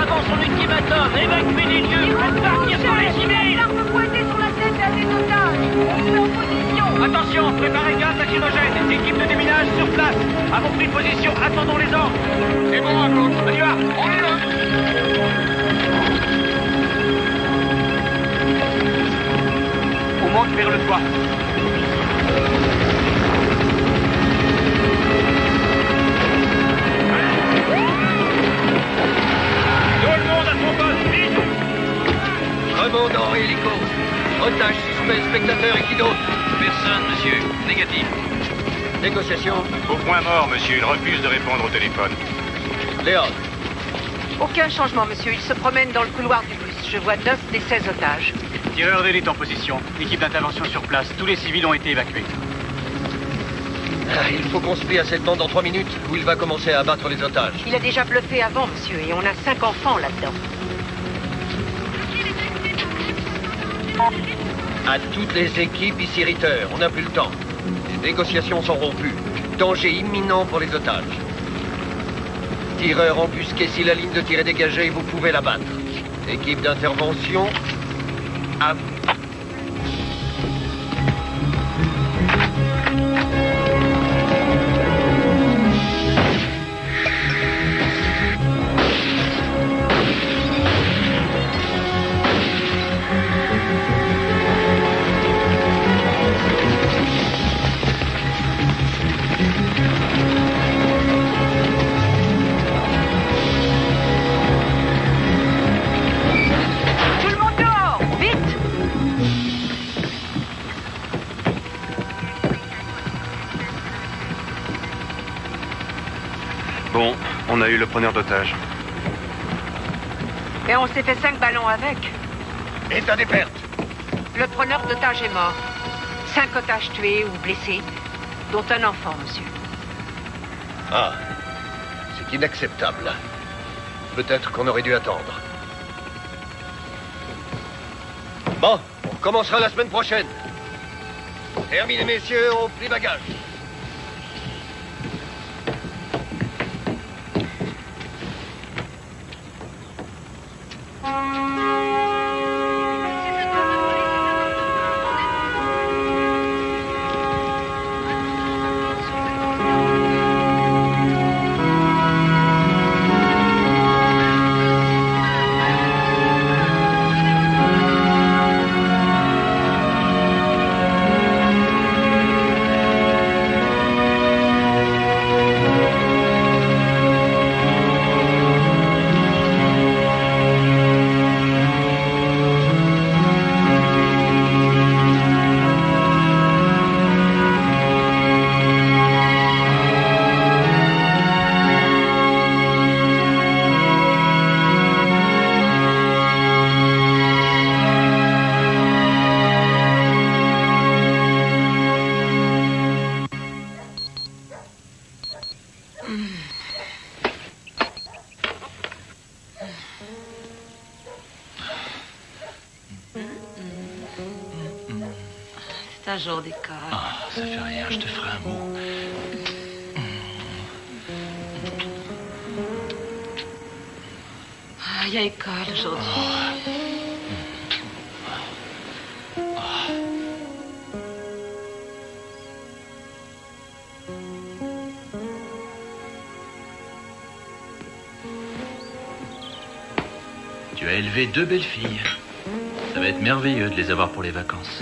avance en ultimatum. Évacuez les lieux. Faites partir pour les civils. L'arme pointée sur la tête d'un des otages. On se met en position. Attention, préparez gaz lacrymogène. Équipe de déminage sur place. Avons pris position, attendons les ordres. C'est bon, Claude. On y va. On y va. On monte vers le toit. Tout le monde à son poste, vite. Commandant hélico. Otage suspect, spectateur et qui d'autre? Personne, monsieur. Négatif. Négociation. Au point mort, monsieur. Il refuse de répondre au téléphone. Léon. Aucun changement, monsieur. Il se promène dans le couloir du bus. Je vois 9 des 16 otages. Tireur d'élite en position. Équipe d'intervention sur place. Tous les civils ont été évacués. Il faut qu'on se plie à cette bande en 3 minutes, où il va commencer à abattre les otages. Il a déjà bluffé avant, monsieur, et on a 5 enfants là-dedans. À toutes les équipes ici Ritter, on n'a plus le temps. Les négociations sont rompues. Danger imminent pour les otages. Tireur embusqué, si la ligne de tir est dégagée, vous pouvez la battre. Équipe d'intervention, à vous. Tout le monde dehors! Vite! Bon, on a eu le preneur d'otage. Et on s'est fait 5 ballons avec. État des pertes. Le preneur d'otages est mort. 5 otages tués ou blessés, dont un enfant, monsieur. Ah, c'est inacceptable. Peut-être qu'on aurait dû attendre. Bon, on recommencera la semaine prochaine. Terminé, messieurs, on plie bagages. C'est un jour d'école. Ah, ça fait rien, je te ferai un mot. Ah, il y a école aujourd'hui. Tu as élevé 2 belles filles. Ça va être merveilleux de les avoir pour les vacances.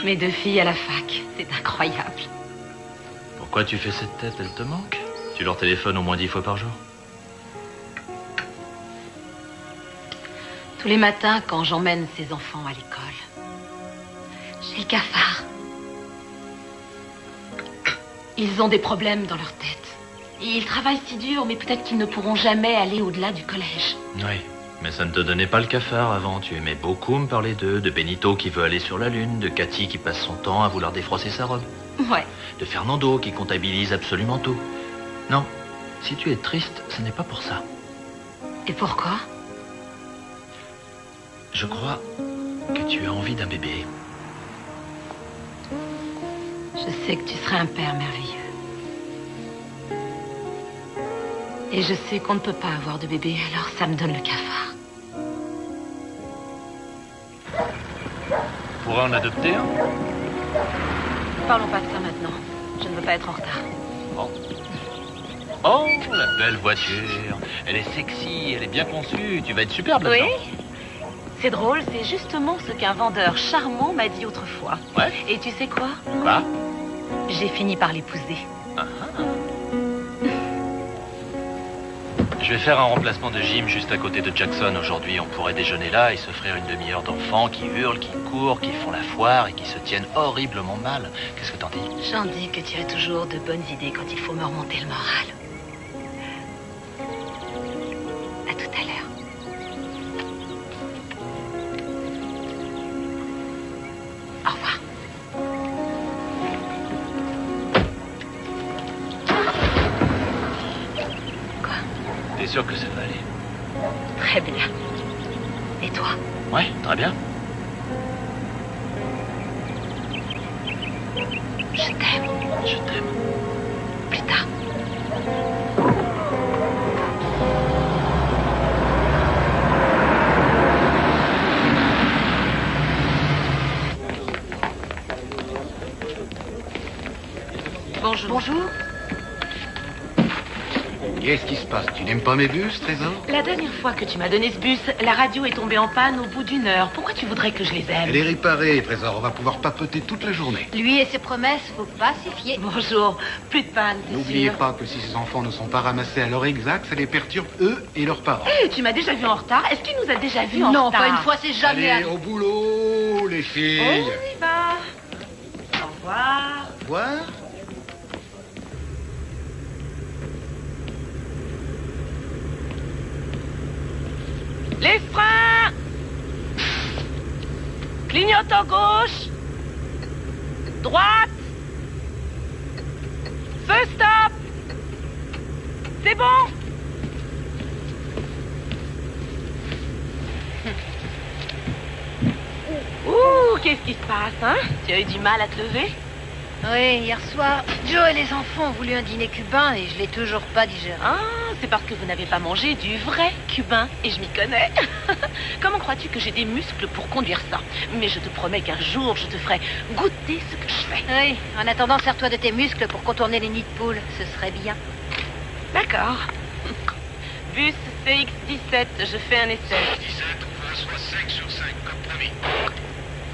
Mes 2 filles à la fac, c'est incroyable. Pourquoi tu fais cette tête? Elle te manque? Tu leur téléphones au moins 10 fois par jour? Tous les matins, quand j'emmène ces enfants à l'école, j'ai le cafard. Ils ont des problèmes dans leur tête. Et ils travaillent si dur, mais peut-être qu'ils ne pourront jamais aller au-delà du collège. Oui, mais ça ne te donnait pas le cafard avant. Tu aimais beaucoup me parler d'eux, de Benito qui veut aller sur la Lune, de Cathy qui passe son temps à vouloir défroisser sa robe, Ouais. de Fernando qui comptabilise absolument tout. Non, si tu es triste, ce n'est pas pour ça. Et pourquoi? Je crois que tu as envie d'un bébé. Je sais que tu serais un père merveilleux. Et je sais qu'on ne peut pas avoir de bébé, alors ça me donne le cafard. On pourrait en adopter un? Parlons pas de ça maintenant. Je ne veux pas être en retard. Oh, la belle voiture. Elle est sexy, elle est bien conçue. Tu vas être superbe là-dedans. Oui. C'est drôle, c'est justement ce qu'un vendeur charmant m'a dit autrefois. Ouais. Et tu sais quoi? Quoi? J'ai fini par l'épouser. Je vais faire un remplacement de gym juste à côté de Jackson aujourd'hui. On pourrait déjeuner là et s'offrir une demi-heure d'enfants qui hurlent, qui courent, qui font la foire et qui se tiennent horriblement mal. Qu'est-ce que t'en dis? J'en dis que tu as toujours de bonnes idées quand il faut me remonter le moral. À tout à l'heure. Au revoir. Quoi? T'es sûr que ça va aller? Très bien. Et toi? Ouais, très bien. Je t'aime. Je t'aime. Plus tard. Bonjour. Bonjour. Qu'est-ce qui se passe? Tu n'aimes pas mes bus, Trésor? La dernière fois que tu m'as donné ce bus, la radio est tombée en panne au bout d'une heure. Pourquoi tu voudrais que je les aime? Elle est réparée, Trésor. On va pouvoir papoter toute la journée. Lui et ses promesses, faut pas s'y fier. Bonjour. Plus de panne, t'es N'oubliez sûr? pas que si ces enfants ne sont pas ramassés à l'heure exacte, ça les perturbe eux et leurs parents. Eh, tu m'as déjà vu en retard? Est-ce qu'il nous a déjà vu en Non, retard? pas une fois, c'est jamais Allez, arrivé. au boulot, les filles. On y va. Au revoir. Au revoir. Les freins! Clignotant gauche! Droite! Feu stop! C'est bon! Ouh, qu'est-ce qui se passe, hein? Tu as eu du mal à te lever? Oui, hier soir, Joe et les enfants ont voulu un dîner cubain et je l'ai toujours pas digéré. Ah, c'est parce que vous n'avez pas mangé du vrai cubain, et je m'y connais. Comment crois-tu que j'ai des muscles pour conduire ça? Mais je te promets qu'un jour, je te ferai goûter ce que je fais. Oui, en attendant, sers-toi de tes muscles pour contourner les nids de poules, ce serait bien. D'accord. Bus CX-17, je fais un essai.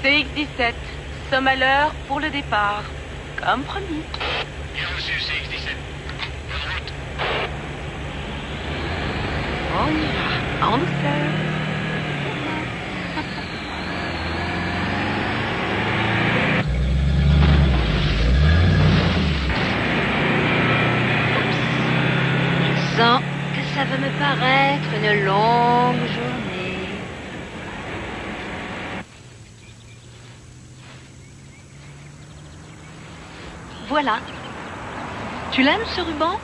CX-17, somme à l'heure pour le départ. Comme promis. Bien reçu, CX-17. On y va, en douceur. Je sens que ça va me paraître une longue journée. Voilà. Tu l'aimes, ce ruban?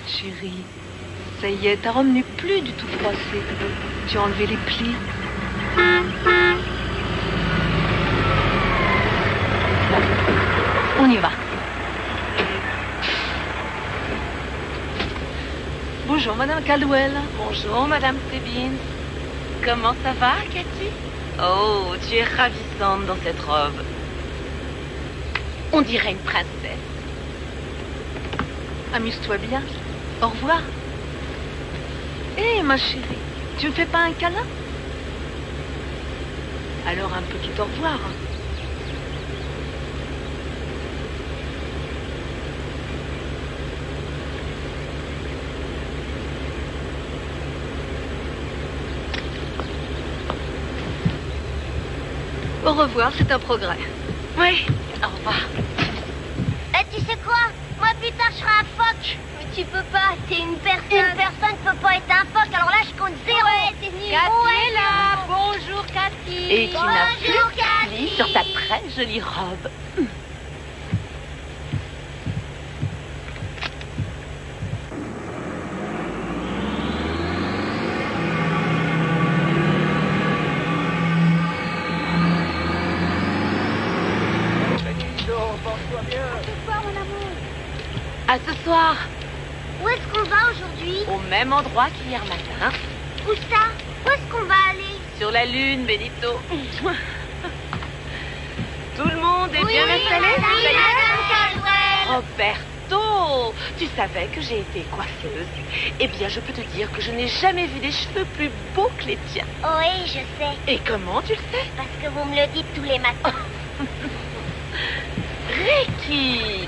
Chérie, ça y est, ta robe n'est plus du tout froissée. Tu as enlevé les plis. On y va. Bonjour, Madame Caldwell. Bonjour, Madame Stebbins. Comment ça va, Cathy? Oh, tu es ravissante dans cette robe. On dirait une princesse. Amuse-toi bien. Au revoir. Hé, ma chérie, tu me fais pas un câlin? Alors un petit au revoir. Au revoir, c'est un progrès. Oui, au revoir. Tu sais quoi? Moi, plus tard, je serai un phoque. Mais tu peux pas, t'es une personne. Une personne peut pas être un phoque, alors là, je compte zéro. Ouais, t'es nul. Cathy est là. Bonjour, Cathy. Et tu n'as plus Bonjour, de plis Cathy. sur ta très jolie robe. Porte-toi bien. Ce soir, mon amour. À ce soir. Où est-ce qu'on va aujourd'hui? Au même endroit qu'hier matin. Où ça? Où est-ce qu'on va aller? Sur la Lune, Benito. Tout le monde est bien installé, oui, ça y est? Madame Caldwell. Roberto, tu savais que j'ai été coiffeuse. Eh bien, je peux te dire que je n'ai jamais vu des cheveux plus beaux que les tiens. Oui, je sais. Et comment tu le sais? Parce que vous me le dites tous les matins. Ricky,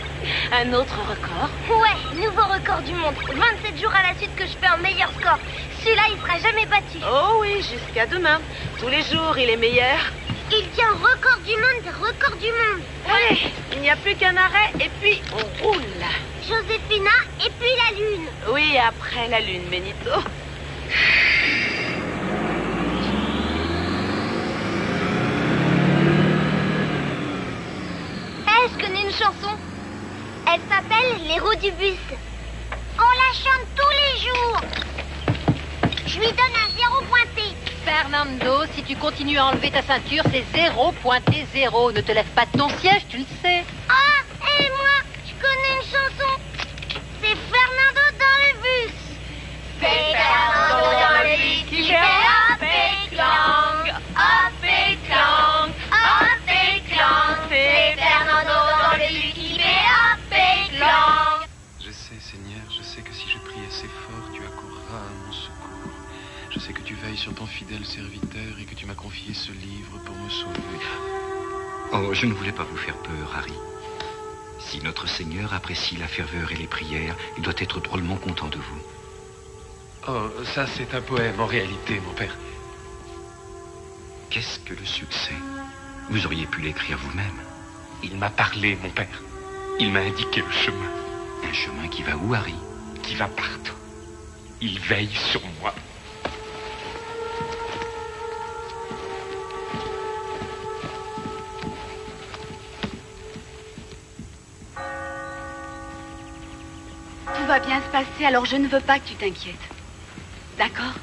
un autre record? Ouais, nouveau record du monde. 27 jours à la suite que je fais un meilleur score. Celui-là, il sera jamais battu. Oh oui, jusqu'à demain. Tous les jours, il est meilleur. Il tient record du monde, record du monde. Allez, il n'y a plus qu'un arrêt et puis on roule. Joséphina et puis la Lune. Oui, après la Lune, Benito. Je connais une chanson. Elle s'appelle Les roues du bus. On la chante tous les jours. Je lui donne un 0 pointé. Fernando, si tu continues à enlever ta ceinture, c'est 0 pointé 0. Ne te lève pas de ton siège, tu le sais. Ah, et moi, je connais une chanson. C'est Fernando dans le bus. C'est Fernando dans le bus qui fait hop et clang, hop et clang, hop et clang. C'est Fernando dans le bus qui fait hop et clang. Je sais, Seigneur, je sais que si je prie assez fort, tu accourras à mon secours. Je sais que tu veilles sur ton fidèle serviteur et que tu m'as confié ce livre pour me sauver. Oh, je ne voulais pas vous faire peur, Harry. Si notre Seigneur apprécie la ferveur et les prières, il doit être drôlement content de vous. Oh, ça c'est un poème en réalité, mon père. Qu'est-ce que le succès? Vous auriez pu l'écrire vous-même. Il m'a parlé, mon père. Il m'a indiqué le chemin. Un chemin qui va où, Harry? Qui va partout. Il veille sur moi. Tout va bien se passer, alors je ne veux pas que tu t'inquiètes. D'accord?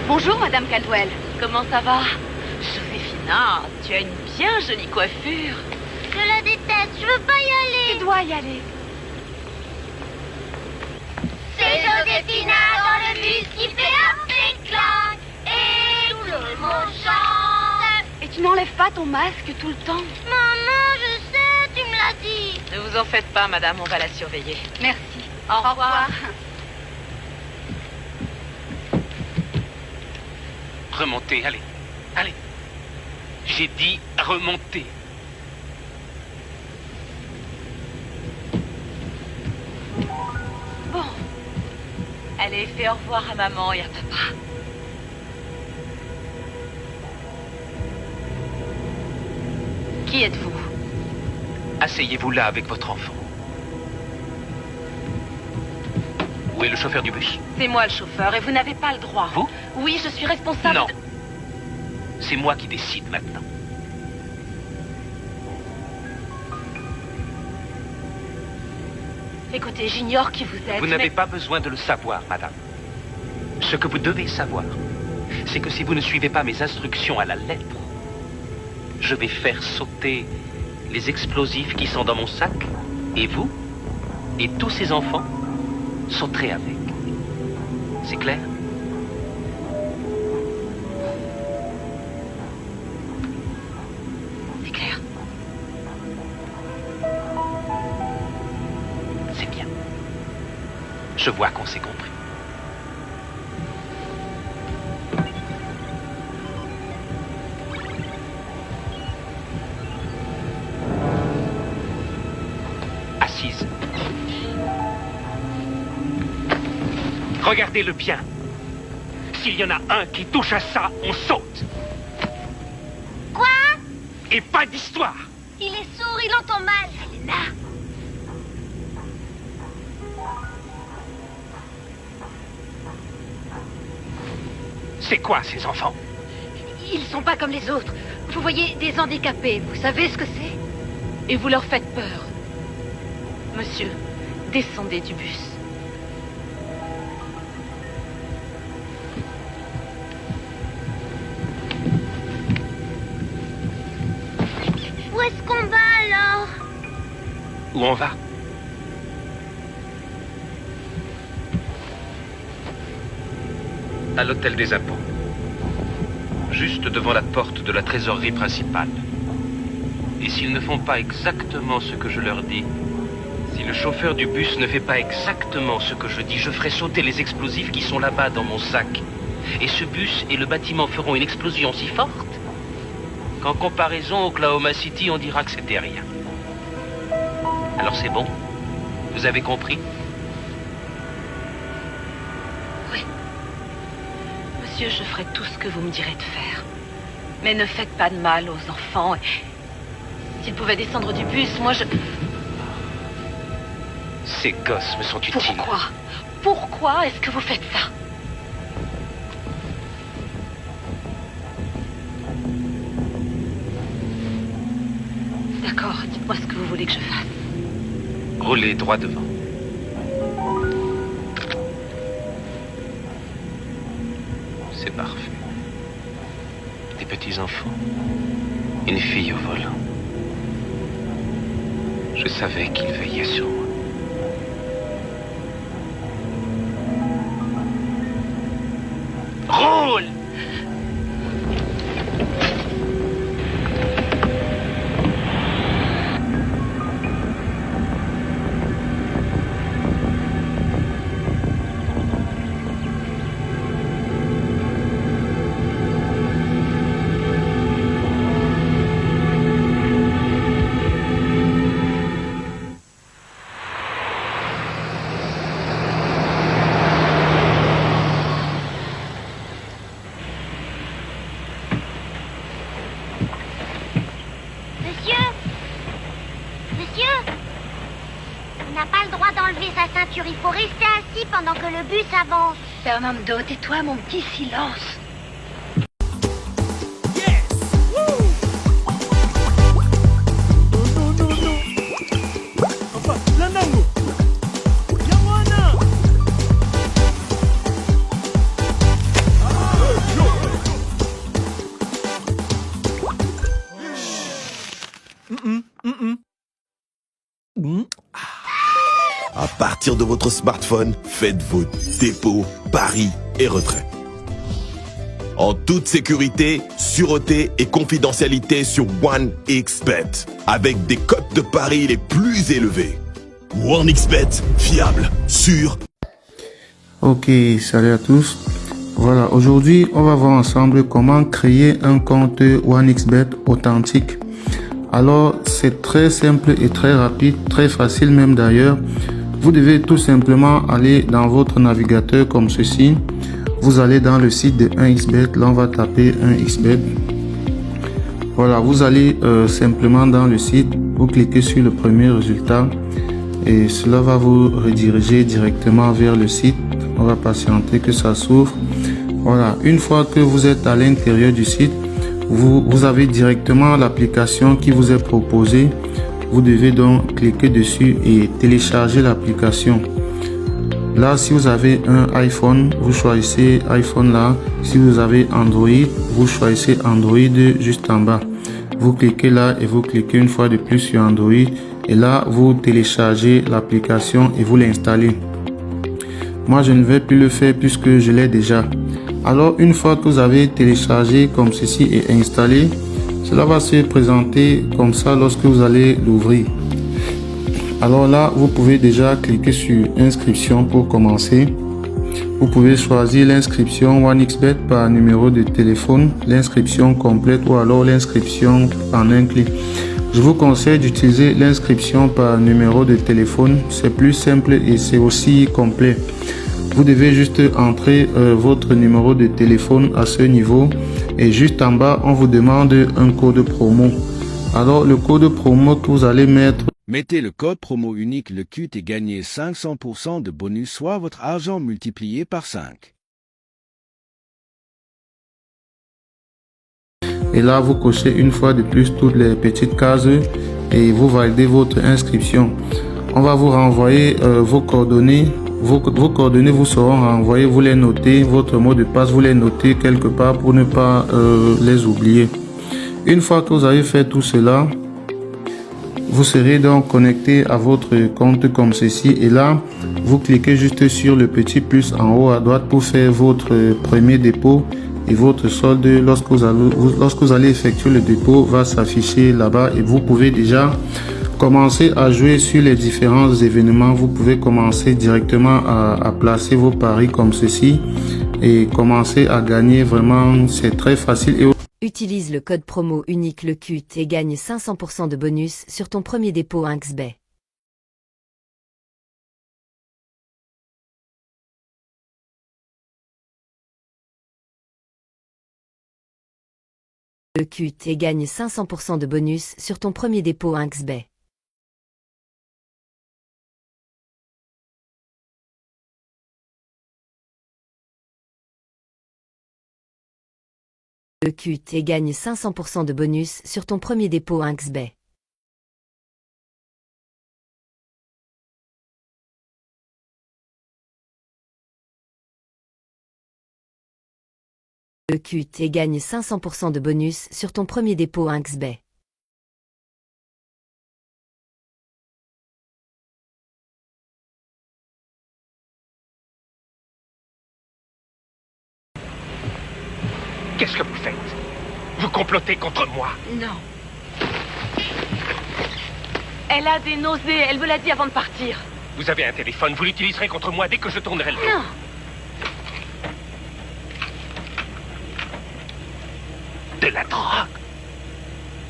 Bonjour, Madame Caldwell. Comment ça va? Joséphina, tu as une bien jolie coiffure. Je la déteste, je veux pas y aller. Tu dois y aller. C'est Joséphina dans le bus qui fait hop et clang. Et tout le monde chante. Et tu n'enlèves pas ton masque tout le temps? Maman, je sais, tu me l'as dit. Ne vous en faites pas, madame, on va la surveiller. Merci. Au revoir. Remontez, allez. Allez. J'ai dit remontez. Bon. Allez, fais au revoir à maman et à papa. Qui êtes-vous? Asseyez-vous là avec votre enfant. Où est le chauffeur du bus? C'est moi le chauffeur et vous n'avez pas le droit. Vous? Oui, je suis responsable. Non. C'est moi qui décide maintenant. Écoutez, j'ignore qui vous êtes. Vous n'avez pas besoin de le savoir, madame. Ce que vous devez savoir, c'est que si vous ne suivez pas mes instructions à la lettre, je vais faire sauter les explosifs qui sont dans mon sac, et vous, et tous ces enfants, sauterez avec. C'est clair? C'est clair. C'est bien. Je vois qu'on s'est compris. Assise. Regardez-le bien. S'il y en a un qui touche à ça, on saute. Quoi? Et pas d'histoire. Il est sourd, il entend mal. Elena. C'est quoi ces enfants? Ils sont pas comme les autres. Vous voyez, des handicapés, vous savez ce que c'est? Et vous leur faites peur. Monsieur, descendez du bus. où on va? À l'hôtel des impôts. Juste devant la porte de la trésorerie principale. Et s'ils ne font pas exactement ce que je leur dis, si le chauffeur du bus ne fait pas exactement ce que je dis, je ferai sauter les explosifs qui sont là-bas dans mon sac. Et ce bus et le bâtiment feront une explosion si forte qu'en comparaison Oklahoma City, on dira que c'était rien. Alors c'est bon? Vous avez compris? Oui. Monsieur, je ferai tout ce que vous me direz de faire. Mais ne faites pas de mal aux enfants. S'ils pouvaient descendre du bus, moi je... Ces gosses me sont utiles. Pourquoi est-ce que vous faites ça? D'accord, dites-moi ce que vous voulez que je fasse. Roulez droit devant. C'est parfait. Des petits-enfants. Une fille au volant. Je savais qu'il veillait sur moi. Roule! Il faut rester assis pendant que le bus avance. Fernando, tais-toi, mon petit silence. À partir de votre smartphone, faites vos dépôts, paris et retraits. En toute sécurité, sûreté et confidentialité sur OneXBet, avec des cotes de paris les plus élevés. OneXBet, fiable, sûr. Ok, salut à tous. Voilà, aujourd'hui, on va voir ensemble comment créer un compte OneXBet authentique. Alors, c'est très simple et très rapide, très facile même d'ailleurs. Vous devez tout simplement aller dans votre navigateur comme ceci. Vous allez dans le site de 1xBet. Là, on va taper 1xBet. Voilà, vous allez simplement dans le site. Vous cliquez sur le premier résultat. Et cela va vous rediriger directement vers le site. On va patienter que ça s'ouvre. Voilà, une fois que vous êtes à l'intérieur du site, vous avez directement l'application qui vous est proposée. Vous devez donc cliquer dessus et télécharger l'application. Là, si vous avez un iPhone, vous choisissez iPhone là. Si vous avez Android, vous choisissez Android juste en bas. Vous cliquez là et vous cliquez une fois de plus sur Android. Et là, vous téléchargez l'application et vous l'installez. Moi, je ne vais plus le faire puisque je l'ai déjà. Alors, une fois que vous avez téléchargé comme ceci et installé, cela va se présenter comme ça lorsque vous allez l'ouvrir. Alors là, vous pouvez déjà cliquer sur inscription pour commencer. Vous pouvez choisir l'inscription OneXBet par numéro de téléphone, l'inscription complète ou alors l'inscription en un clic. Je vous conseille d'utiliser l'inscription par numéro de téléphone. C'est plus simple et c'est aussi complet. Vous devez juste entrer votre numéro de téléphone à ce niveau. Et juste en bas, on vous demande un code promo. Alors, le code promo que vous allez mettre... Mettez le code promo unique le CUT et gagnez 500% de bonus, soit votre argent multiplié par 5. Et là, vous cochez une fois de plus toutes les petites cases et vous validez votre inscription. On va vous renvoyer vos coordonnées. Vos coordonnées vous seront renvoyées, vous les notez, votre mot de passe, vous les notez quelque part pour ne pas les oublier. Une fois que vous avez fait tout cela, vous serez donc connecté à votre compte comme ceci. Et là, vous cliquez juste sur le petit plus en haut à droite pour faire votre premier dépôt. Et votre solde, lorsque vous allez effectuer le dépôt, va s'afficher là-bas. Et vous pouvez déjà commencer à jouer sur les différents événements. Vous pouvez commencer directement à placer vos paris comme ceci. Et commencer à gagner. Vraiment, c'est très facile. Et utilise le code promo unique LECUT et gagne 500% de bonus sur ton premier dépôt InxBet. LECUT et gagne 500% de bonus sur ton premier dépôt InxBet. LECUT et gagne 500% de bonus sur ton premier dépôt InxBet. LECUT et gagne 500% de bonus sur ton premier dépôt InxBet. Qu'est-ce que vous faites? Vous complotez contre moi? Non. Elle a des nausées, elle me l'a dit avant de partir. Vous avez un téléphone, vous l'utiliserez contre moi dès que je tournerai le dos. Non. De la drogue.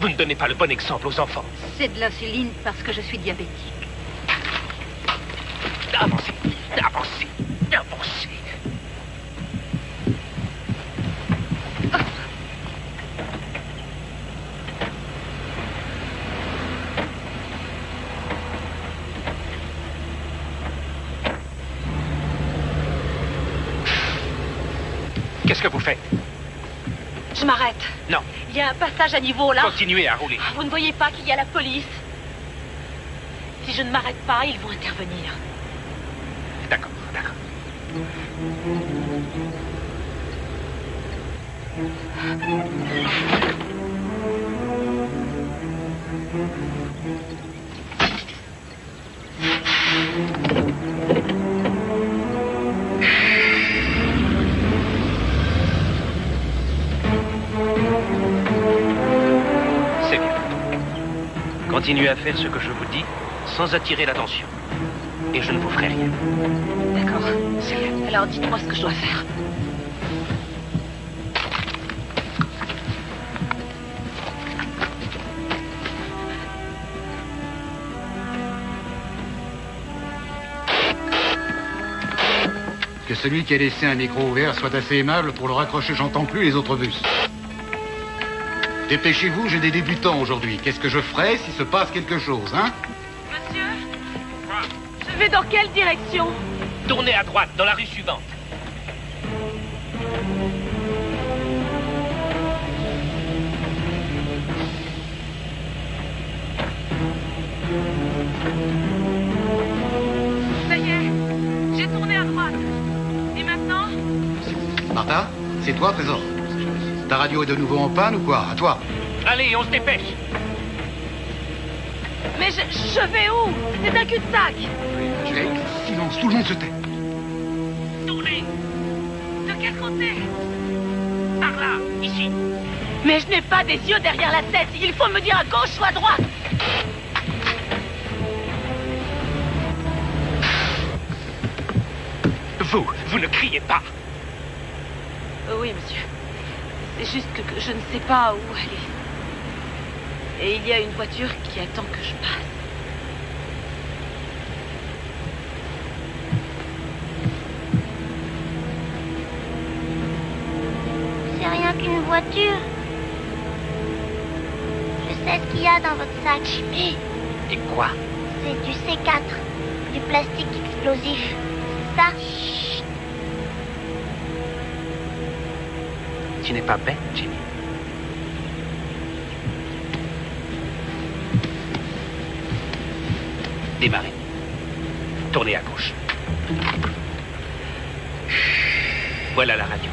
Vous ne donnez pas le bon exemple aux enfants. C'est de l'insuline parce que je suis diabétique. Avancez, avancez, avancez. Qu'est-ce que vous faites? Je m'arrête. Non. Il y a un passage à niveau là. Continuez à rouler. Vous ne voyez pas qu'il y a la police? Si je ne m'arrête pas, ils vont intervenir. D'accord, d'accord. C'est bien. Continuez à faire ce que je vous dis sans attirer l'attention. Et je ne vous ferai rien. D'accord. C'est bien. Alors dites-moi ce que je dois faire. Que celui qui a laissé un micro ouvert soit assez aimable pour le raccrocher, j'entends plus les autres bus. Dépêchez-vous, j'ai des débutants aujourd'hui. Qu'est-ce que je ferai s'il se passe quelque chose, hein? Monsieur, je vais dans quelle direction? Tournez à droite, dans la rue suivante. Ça y est, j'ai tourné à droite. Et maintenant? Martha, c'est toi, Trésor? Ta radio est de nouveau en panne ou quoi? À toi. Allez, on se dépêche. Mais je vais où? C'est un cul-de-sac. Silence, tout le monde se tait. Tournez. De quel côté? Par là, ici. Mais je n'ai pas des yeux derrière la tête. Il faut me dire à gauche ou à droite. Vous ne criez pas. Oui, monsieur. C'est juste que je ne sais pas où aller. Et il y a une voiture qui attend que je passe. C'est rien qu'une voiture. Je sais ce qu'il y a dans votre sac. Jimmy. Et quoi? C'est du C4, du plastique explosif. C'est ça? Chut. Tu n'es pas bête, Jimmy. Démarrez. Tournez à gauche. Voilà la radio.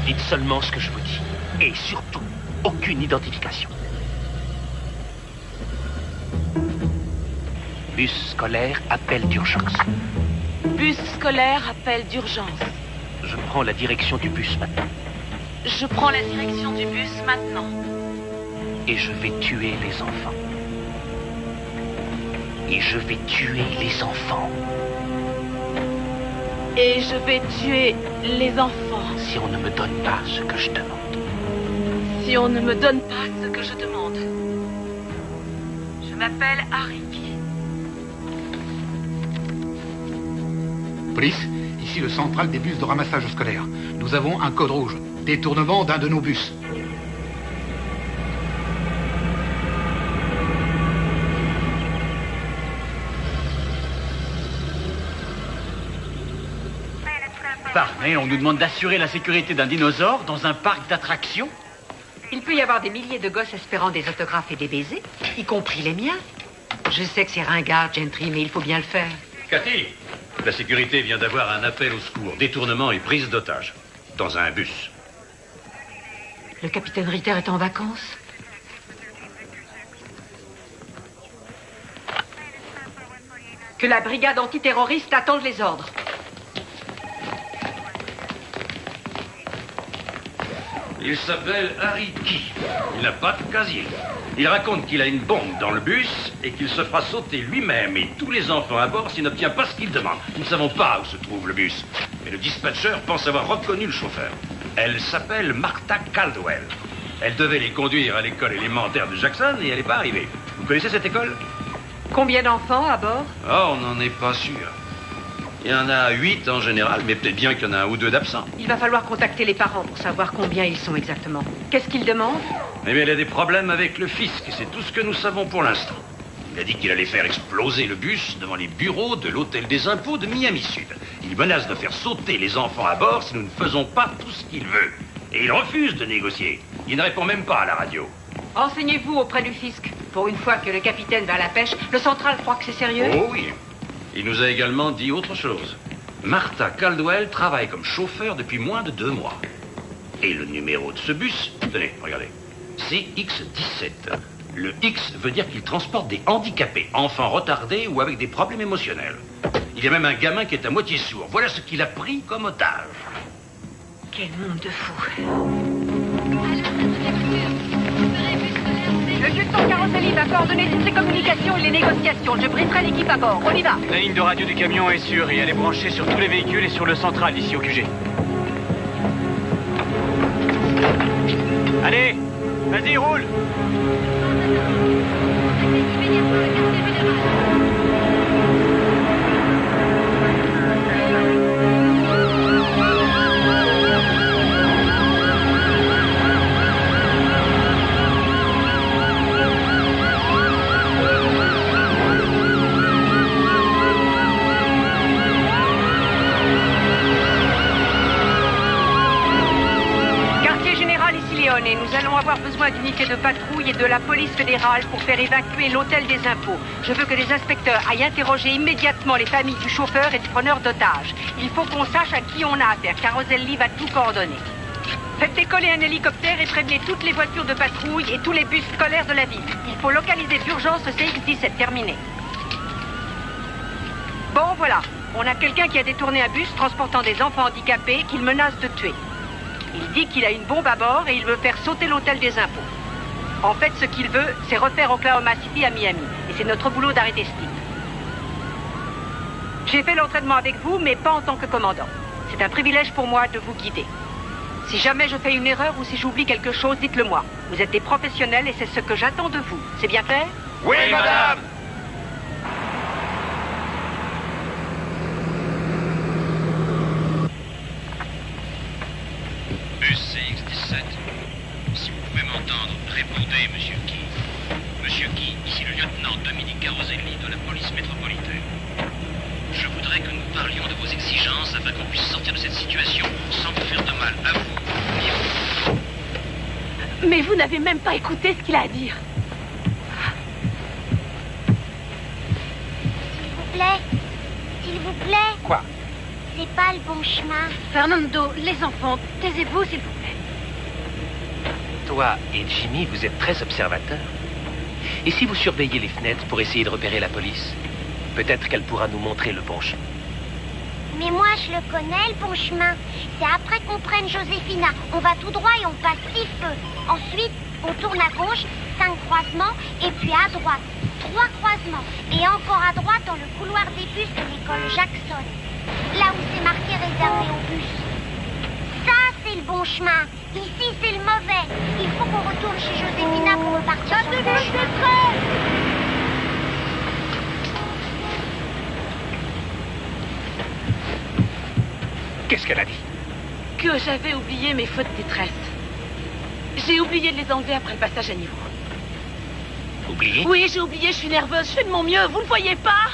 Dites seulement ce que je vous dis. Et surtout, aucune identification. Bus scolaire, appel d'urgence. Bus scolaire, appel d'urgence. Je prends la direction du bus maintenant. Je prends la direction du bus maintenant. Et je vais tuer les enfants. Et je vais tuer les enfants. Et je vais tuer les enfants. Si on ne me donne pas ce que je demande. Si on ne me donne pas ce que je demande. Je m'appelle Harry. Police, ici le central des bus de ramassage scolaire. Nous avons un code rouge. Détournement d'un de nos bus. Pardon, on nous demande d'assurer la sécurité d'un dinosaure dans un parc d'attractions? Il peut y avoir des milliers de gosses espérant des autographes et des baisers, y compris les miens. Je sais que c'est ringard, Gentry, mais il faut bien le faire. Cathy, la sécurité vient d'avoir un appel au secours, détournement et prise d'otage, dans un bus. Le capitaine Ritter est en vacances. Que la brigade antiterroriste attende les ordres. Il s'appelle Harry Key. Il n'a pas de casier. Il raconte qu'il a une bombe dans le bus et qu'il se fera sauter lui-même et tous les enfants à bord s'il n'obtient pas ce qu'il demande. Nous ne savons pas où se trouve le bus. Mais le dispatcher pense avoir reconnu le chauffeur. Elle s'appelle Martha Caldwell. Elle devait les conduire à l'école élémentaire de Jackson et elle n'est pas arrivée. Vous connaissez cette école? Combien d'enfants à bord? Oh, on n'en est pas sûr. Il y en a 8 en général, mais peut-être bien qu'il y en a un ou deux d'absents. Il va falloir contacter les parents pour savoir combien ils sont exactement. Qu'est-ce qu'ils demandent? Eh bien, il a des problèmes avec le fisc, et c'est tout ce que nous savons pour l'instant. Il a dit qu'il allait faire exploser le bus devant les bureaux de l'hôtel des impôts de Miami Sud. Il menace de faire sauter les enfants à bord si nous ne faisons pas tout ce qu'il veut. Et il refuse de négocier. Il ne répond même pas à la radio. Renseignez-vous auprès du fisc. Pour une fois que le capitaine va à la pêche, le central croit que c'est sérieux? Oh oui. Il nous a également dit autre chose. Martha Caldwell travaille comme chauffeur depuis moins de 2 mois. Et le numéro de ce bus, tenez, regardez, c'est X17. Le X veut dire qu'il transporte des handicapés, enfants retardés ou avec des problèmes émotionnels. Il y a même un gamin qui est à moitié sourd. Voilà ce qu'il a pris comme otage. Quel monde de fous. Le lieutenant Caroselli va coordonner toutes les communications et les négociations. Je brieferai l'équipe à bord. On y va. La ligne de radio du camion est sûre et elle est branchée sur tous les véhicules et sur le central ici au QG. Allez, vas-y, roule. Et nous allons avoir besoin d'unités de patrouille et de la police fédérale pour faire évacuer l'hôtel des impôts. Je veux que les inspecteurs aillent interroger immédiatement les familles du chauffeur et du preneur d'otages. Il faut qu'on sache à qui on a affaire. Caroselli va tout coordonner. Faites décoller un hélicoptère et prévenez toutes les voitures de patrouille et tous les bus scolaires de la ville. Il faut localiser d'urgence le CX-17. Terminé. Bon, voilà. On a quelqu'un qui a détourné un bus transportant des enfants handicapés qu'il menace de tuer. Il dit qu'il a une bombe à bord et il veut faire sauter l'hôtel des impôts. En fait, ce qu'il veut, c'est refaire Oklahoma City à Miami. Et c'est notre boulot d'arrêter Steve. J'ai fait l'entraînement avec vous, mais pas en tant que commandant. C'est un privilège pour moi de vous guider. Si jamais je fais une erreur ou si j'oublie quelque chose, dites-le moi. Vous êtes des professionnels et c'est ce que j'attends de vous. C'est bien clair? Oui, madame! Bus CX-17. Si vous pouvez m'entendre, répondez, Monsieur Key. Monsieur Key, ici le lieutenant Dominique Caroselli de la police métropolitaine. Je voudrais que nous parlions de vos exigences afin qu'on puisse sortir de cette situation sans vous faire de mal à vous ni à vous. Mais vous n'avez même pas écouté ce qu'il a à dire. S'il vous plaît. Quoi? C'est pas le bon chemin. Fernando, les enfants, taisez-vous, s'il vous plaît. Toi et Jimmy, vous êtes très observateurs. Et si vous surveillez les fenêtres pour essayer de repérer la police? Peut-être qu'elle pourra nous montrer le bon chemin. Mais moi, je le connais, le bon chemin. C'est après qu'on prenne Joséphina. On va tout droit et on passe 6 feux. Ensuite, on tourne à gauche, 5 croisements, et puis à droite, 3 croisements. Et encore à droite, dans le couloir des bus de l'école Jackson. Là où c'est marqué réservé aux bus. Ça, c'est le bon chemin. Ici, c'est le mauvais. Il faut qu'on retourne chez Joséphina pour repartir sur le bon chemin. Qu'est-ce qu'elle a dit? Que j'avais oublié mes fautes de détresse. J'ai oublié de les enlever après le passage à niveau. Oublié? Oui, j'ai oublié, je suis nerveuse, je fais de mon mieux, vous ne voyez pas?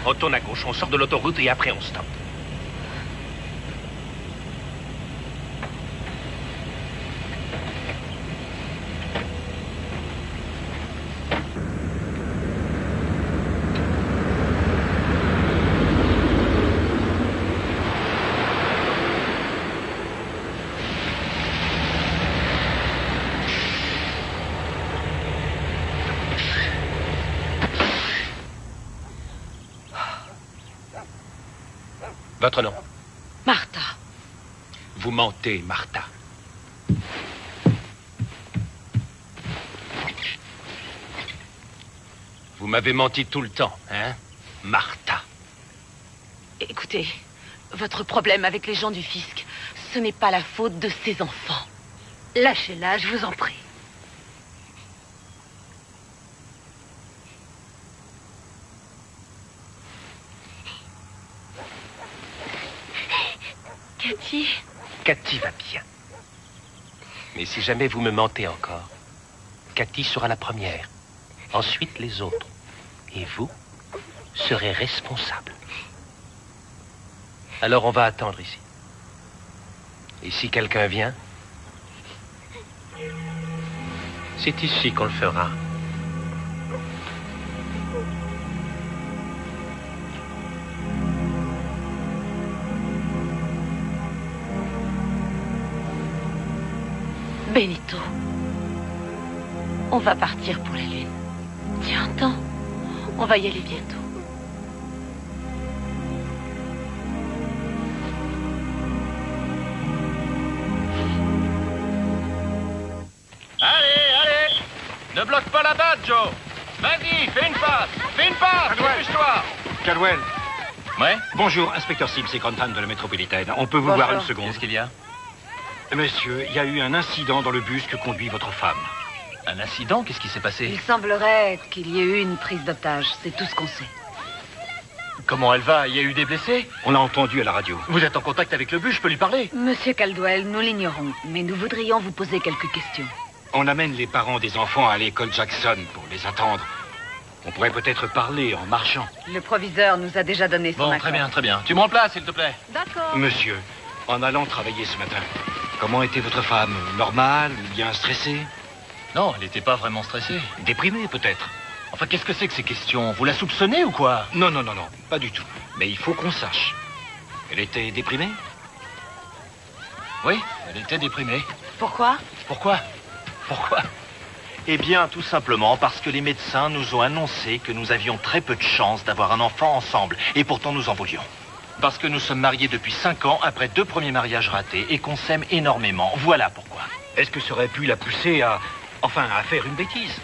On tourne à gauche, on sort de l'autoroute et après on stoppe. Votre nom? Martha. Vous mentez, Martha. Vous m'avez menti tout le temps, hein, Martha? Écoutez, votre problème avec les gens du fisc, ce n'est pas la faute de ces enfants. Lâchez-la, je vous en prie. Cathy? Cathy va bien. Mais si jamais vous me mentez encore, Cathy sera la première. Ensuite, les autres. Et vous serez responsable. Alors, on va attendre ici. Et si quelqu'un vient, c'est ici qu'on le fera. Benito, on va partir pour la Lune. Tu entends? On va y aller bientôt. Allez, ne bloque pas la date, Joe. Vas-y, fais une passe, dépêche-toi. Caldwell. Ouais? Bonjour, inspecteur Sims et Grantham de la métropolitaine. On peut vous voir une seconde? Qu'est-ce qu'il y a? Monsieur, il y a eu un incident dans le bus que conduit votre femme. Un incident? Qu'est-ce qui s'est passé? Il semblerait qu'il y ait eu une prise d'otage. C'est tout ce qu'on sait. Comment elle va? Il y a eu des blessés? On l'a entendu à la radio. Vous êtes en contact avec le bus, je peux lui parler? Monsieur Caldwell, nous l'ignorons, mais nous voudrions vous poser quelques questions. On amène les parents des enfants à l'école Jackson pour les attendre. On pourrait peut-être parler en marchant. Le proviseur nous a déjà donné son accord. Très bien. Tu me remplaces, s'il te plaît. D'accord. Monsieur, en allant travailler ce matin, comment était votre femme? Normale ou bien stressée? Non, elle n'était pas vraiment stressée. Déprimée, peut-être. Enfin, qu'est-ce que c'est que ces questions? Vous la soupçonnez ou quoi? Non, pas du tout. Mais il faut qu'on sache. Elle était déprimée? Oui, elle était déprimée. Pourquoi? Pourquoi? Eh bien, tout simplement parce que les médecins nous ont annoncé que nous avions très peu de chances d'avoir un enfant ensemble. Et pourtant, nous en voulions. Parce que nous sommes mariés depuis 5 ans, après 2 premiers mariages ratés, et qu'on s'aime énormément. Voilà pourquoi. Est-ce que ça aurait pu la pousser à faire une bêtise?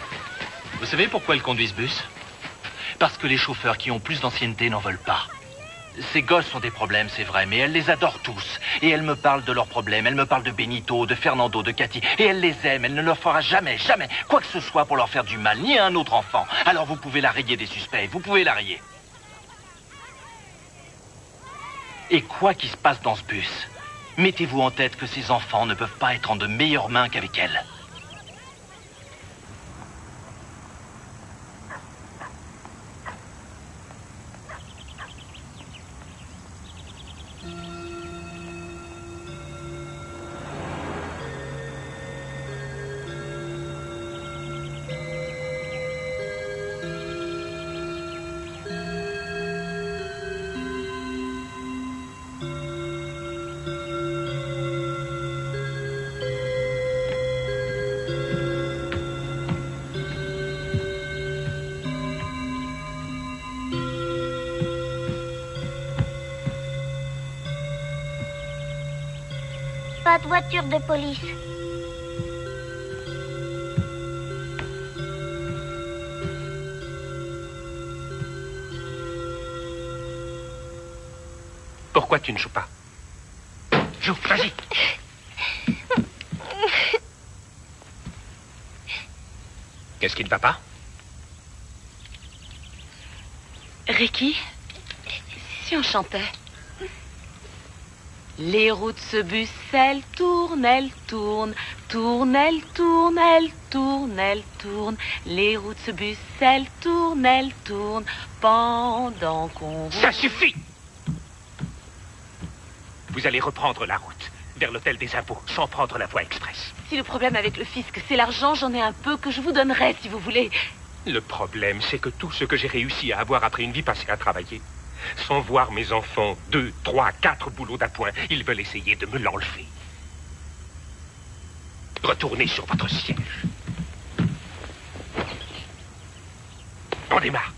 Vous savez pourquoi elle conduit ce bus? Parce que les chauffeurs qui ont plus d'ancienneté n'en veulent pas. Ces gosses ont des problèmes, c'est vrai, mais elle les adore tous. Et elle me parle de leurs problèmes, elle me parle de Benito, de Fernando, de Cathy. Et elle les aime, elle ne leur fera jamais, quoi que ce soit pour leur faire du mal, ni à un autre enfant. Alors vous pouvez la rayer des suspects, vous pouvez la rayer. Et quoi qu'il se passe dans ce bus, mettez-vous en tête que ces enfants ne peuvent pas être en de meilleures mains qu'avec elle. pas de voiture de police. Pourquoi tu ne joues pas? Joue, vas-y. Qu'est-ce qui ne va pas? Ricky, si on chantait. Les roues de ce bus, elles tournent, elles tournent, tournent, elles tournent, elles tournent, elles tournent. Les roues de ce bus, elles tournent pendant qu'on roule. Ça suffit! Vous allez reprendre la route vers l'hôtel des impôts sans prendre la voie express. Si le problème avec le fisc, c'est l'argent, j'en ai un peu que je vous donnerai si vous voulez. Le problème, c'est que tout ce que j'ai réussi à avoir après une vie passée à travailler, sans voir mes enfants 2, 3, 4 boulots d'appoint, ils veulent essayer de me l'enlever. Retournez sur votre siège. On démarre.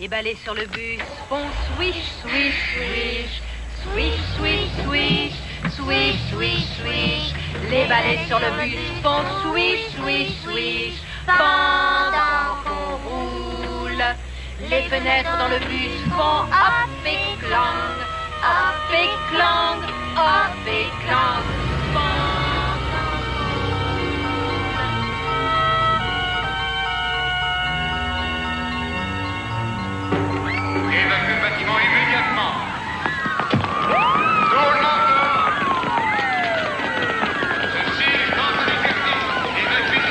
Les balais sur le bus font swish, swish, swish. Swish, swish, swish. Swish, swish, swish. Les balais sur le bus font swish, swish, swish. Pendant qu'on roule. Les fenêtres dans le bus font hop et clang. Hop et clang. Hop et clang. Évacue le bâtiment immédiatement. Tout le monde dehors. Ceci est ordre d'exercice. Évacue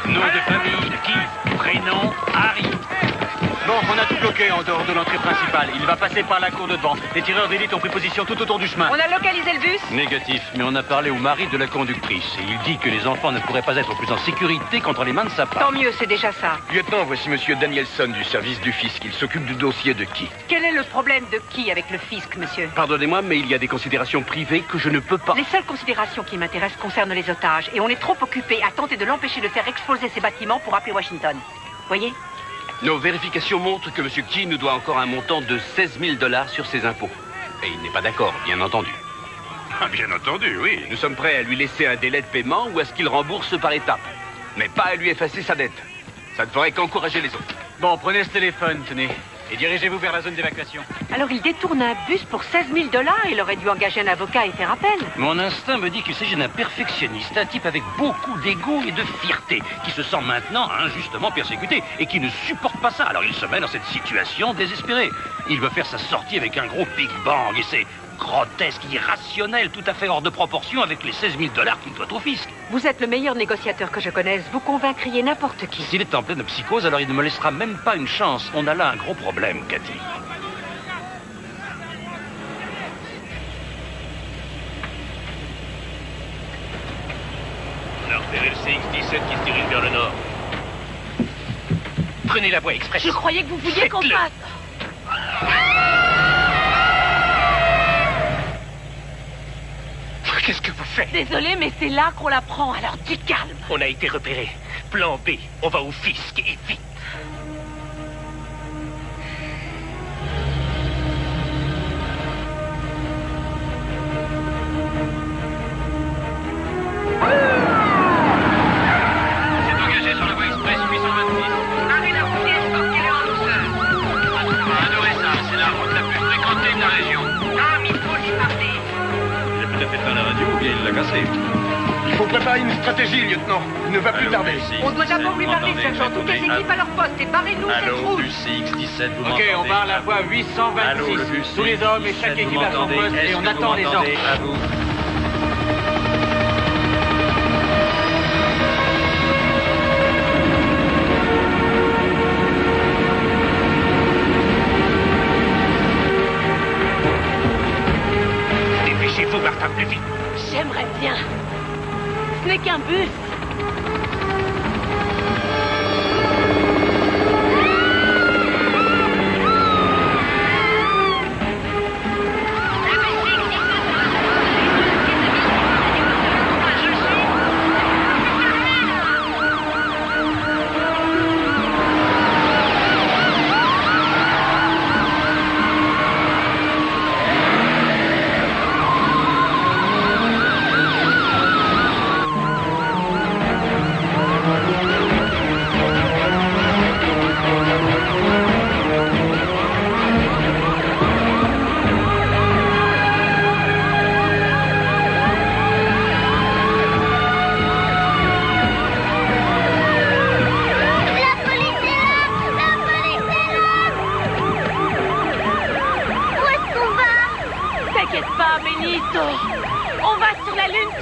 Nom de famille, qui? Prénom, Harry. Bon, on a tout bloqué en dehors de l'entrée principale. Il va passer par la cour de devant. Les tireurs d'élite ont pris position tout autour du chemin. On a localisé le bus? Négatif, mais on a parlé au mari de la conductrice. Et il dit que les enfants ne pourraient pas être plus en sécurité contre les mains de sa femme. Tant mieux, c'est déjà ça. Lieutenant, voici monsieur Danielson du service du fisc. Il s'occupe du dossier de qui? Quel est le problème de qui avec le fisc, monsieur? Pardonnez-moi, mais il y a des considérations privées que je ne peux pas... Les seules considérations qui m'intéressent concernent les otages. Et on est trop occupé à tenter de l'empêcher de faire exploser ces bâtiments pour appeler Washington. Voyez? Nos vérifications montrent que M. Key nous doit encore un montant de 16 000 $ sur ses impôts. Et il n'est pas d'accord, bien entendu. Ah, bien entendu, oui. Nous sommes prêts à lui laisser un délai de paiement ou à ce qu'il rembourse par étapes. Mais pas à lui effacer sa dette. Ça ne ferait qu'encourager les autres. Bon, prenez ce téléphone, tenez. Et dirigez-vous vers la zone d'évacuation. Alors il détourne un bus pour 16 000 $. Il aurait dû engager un avocat et faire appel. Mon instinct me dit qu'il s'agit d'un perfectionniste, un type avec beaucoup d'ego et de fierté, qui se sent maintenant injustement persécuté et qui ne supporte pas ça. Alors il se met dans cette situation désespérée. Il veut faire sa sortie avec un gros Big Bang et c'est grotesque, irrationnel, tout à fait hors de proportion avec les 16 000 $ qu'il doit au fisc. Vous êtes le meilleur négociateur que je connaisse. Vous convaincriez n'importe qui. S'il est en pleine psychose, alors il ne me laissera même pas une chance. On a là un gros problème, Cathy. On a repéré le CX-17 qui se dirige vers le nord. Prenez la voie express. Je croyais que vous vouliez qu'on fasse. Qu'est-ce que vous faites? Désolée, mais c'est là qu'on la prend, alors du calme. On a été repéré. Plan B, on va au fisc et vite. C'est engagé sur la voie express 826. Harry la route est sortie en douceur. Adorez ça, c'est la route la plus fréquentée de la région. Ah, mais il faut lui parler. Il a peut-être éteint la radio ou bien il l'a cassée. Il faut préparer une stratégie, lieutenant. Il ne va plus tarder. On doit d'abord lui parler, sergent. Toutes les équipes à leur poste et barrez-nous cette Allô, route. bus CX-17, vous Ok, m'entendez? on barre la voie 826. Allô, le bus Tous les hommes et CX-17, chaque vous équipe à son m'entendez? poste et Est-ce on que attend vous les m'entendez? ordres. À vous. Dépêchez-vous, Martin, plus vite. J'aimerais bien. Ce n'est qu'un bus.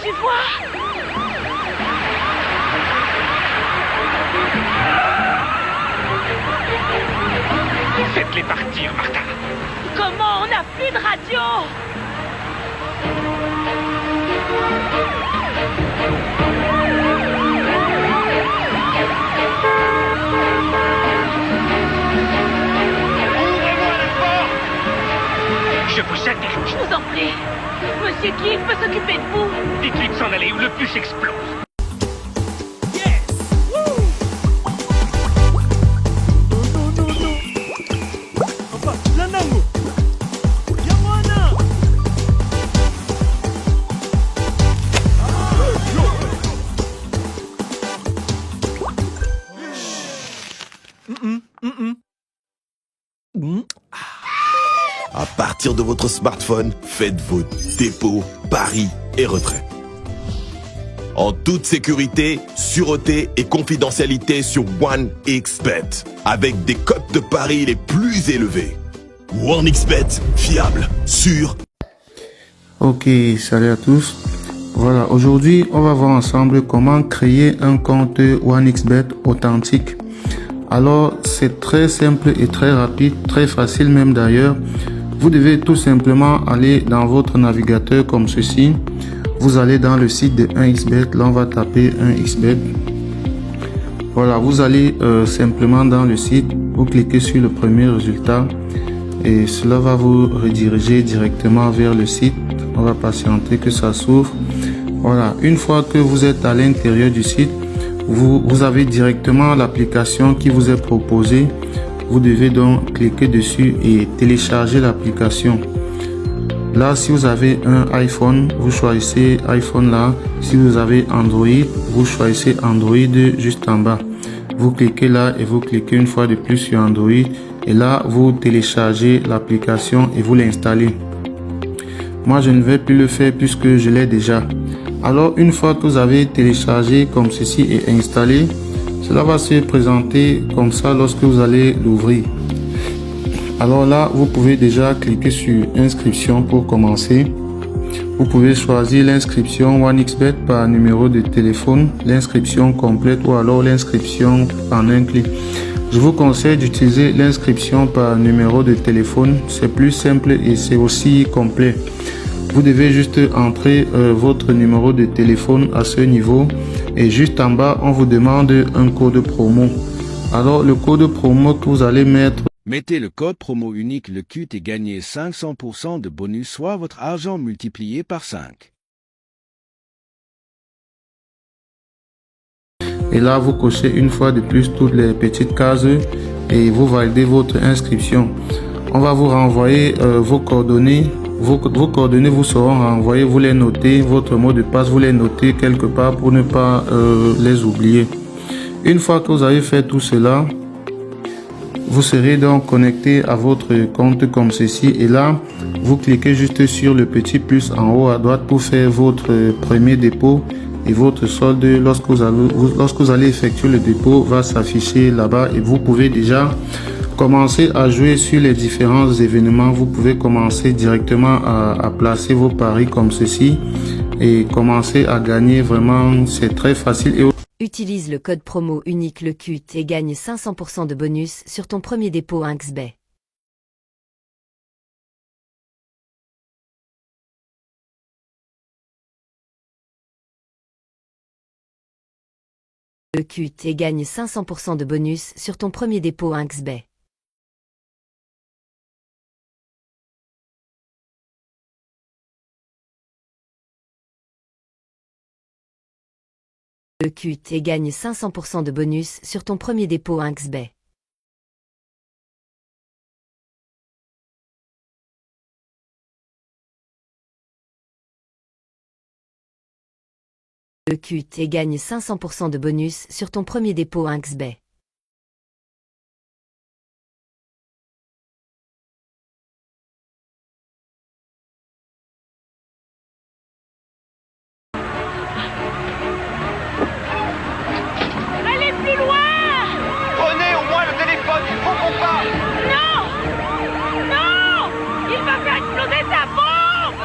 Tu vois? Faites-les partir, Martha. Comment? On n'a plus de radio. Ouvrez-moi la porte. Je vous attends. Je vous en prie. Monsieur Keith peut s'occuper de vous. Dites-lui de s'en aller ou le bus explose. À partir de votre smartphone, faites vos dépôts, paris et retraits. En toute sécurité, sûreté et confidentialité sur OneXBet, avec des cotes de paris les plus élevés. OneXBet, fiable, sûr. Ok, salut à tous. Voilà, aujourd'hui, on va voir ensemble comment créer un compte OneXBet authentique. Alors, c'est très simple et très rapide, très facile même d'ailleurs. Vous devez tout simplement aller dans votre navigateur comme ceci. Vous allez dans le site de 1xBet. Là, on va taper 1xBet. Voilà, vous allez simplement dans le site. Vous cliquez sur le premier résultat. Et cela va vous rediriger directement vers le site. On va patienter que ça s'ouvre. Voilà, une fois que vous êtes à l'intérieur du site, vous avez directement l'application qui vous est proposée. Vous devez donc cliquer dessus et télécharger l'application. Là, si vous avez un iPhone, vous choisissez iPhone là. Si vous avez Android, vous choisissez Android juste en bas. Vous cliquez là et vous cliquez une fois de plus sur Android. Et là, vous téléchargez l'application et vous l'installez. Moi, je ne vais plus le faire puisque je l'ai déjà. Alors, une fois que vous avez téléchargé comme ceci et installé, cela va se présenter comme ça lorsque vous allez l'ouvrir. Alors là, vous pouvez déjà cliquer sur inscription pour commencer. Vous pouvez choisir l'inscription OneXBet par numéro de téléphone, l'inscription complète ou alors l'inscription en un clic. Je vous conseille d'utiliser l'inscription par numéro de téléphone. C'est plus simple et c'est aussi complet. Vous devez juste entrer votre numéro de téléphone à ce niveau et juste en bas, on vous demande un code promo. Alors, le code promo que vous allez mettre... Mettez le code promo unique le CUT et gagnez 500% de bonus, soit votre argent multiplié par 5. Et là, vous cochez une fois de plus toutes les petites cases et vous validez votre inscription. On va vous renvoyer vos coordonnées. Vos coordonnées vous seront renvoyées, vous les notez, votre mot de passe, vous les notez quelque part pour ne pas les oublier. Une fois que vous avez fait tout cela, vous serez donc connecté à votre compte comme ceci. Et là, vous cliquez juste sur le petit plus en haut à droite pour faire votre premier dépôt. Et votre solde, lorsque vous allez effectuer le dépôt, va s'afficher là-bas. Et vous pouvez déjà commencer à jouer sur les différents événements. Vous pouvez commencer directement à placer vos paris comme ceci et commencer à gagner. Vraiment, c'est très facile. Utilise le code promo unique le CUT et gagne 500% de bonus sur ton premier dépôt 1xBet. Le CUT et gagne 500% de bonus sur ton premier dépôt 1xBet. Le CUT et gagne 500% de bonus sur ton premier dépôt 1xBet. Le CUT et gagne 500% de bonus sur ton premier dépôt 1xBet. Allez plus loin! Prenez au moins le téléphone, il faut qu'on parle. Non! Non! Il va faire exploser sa bombe!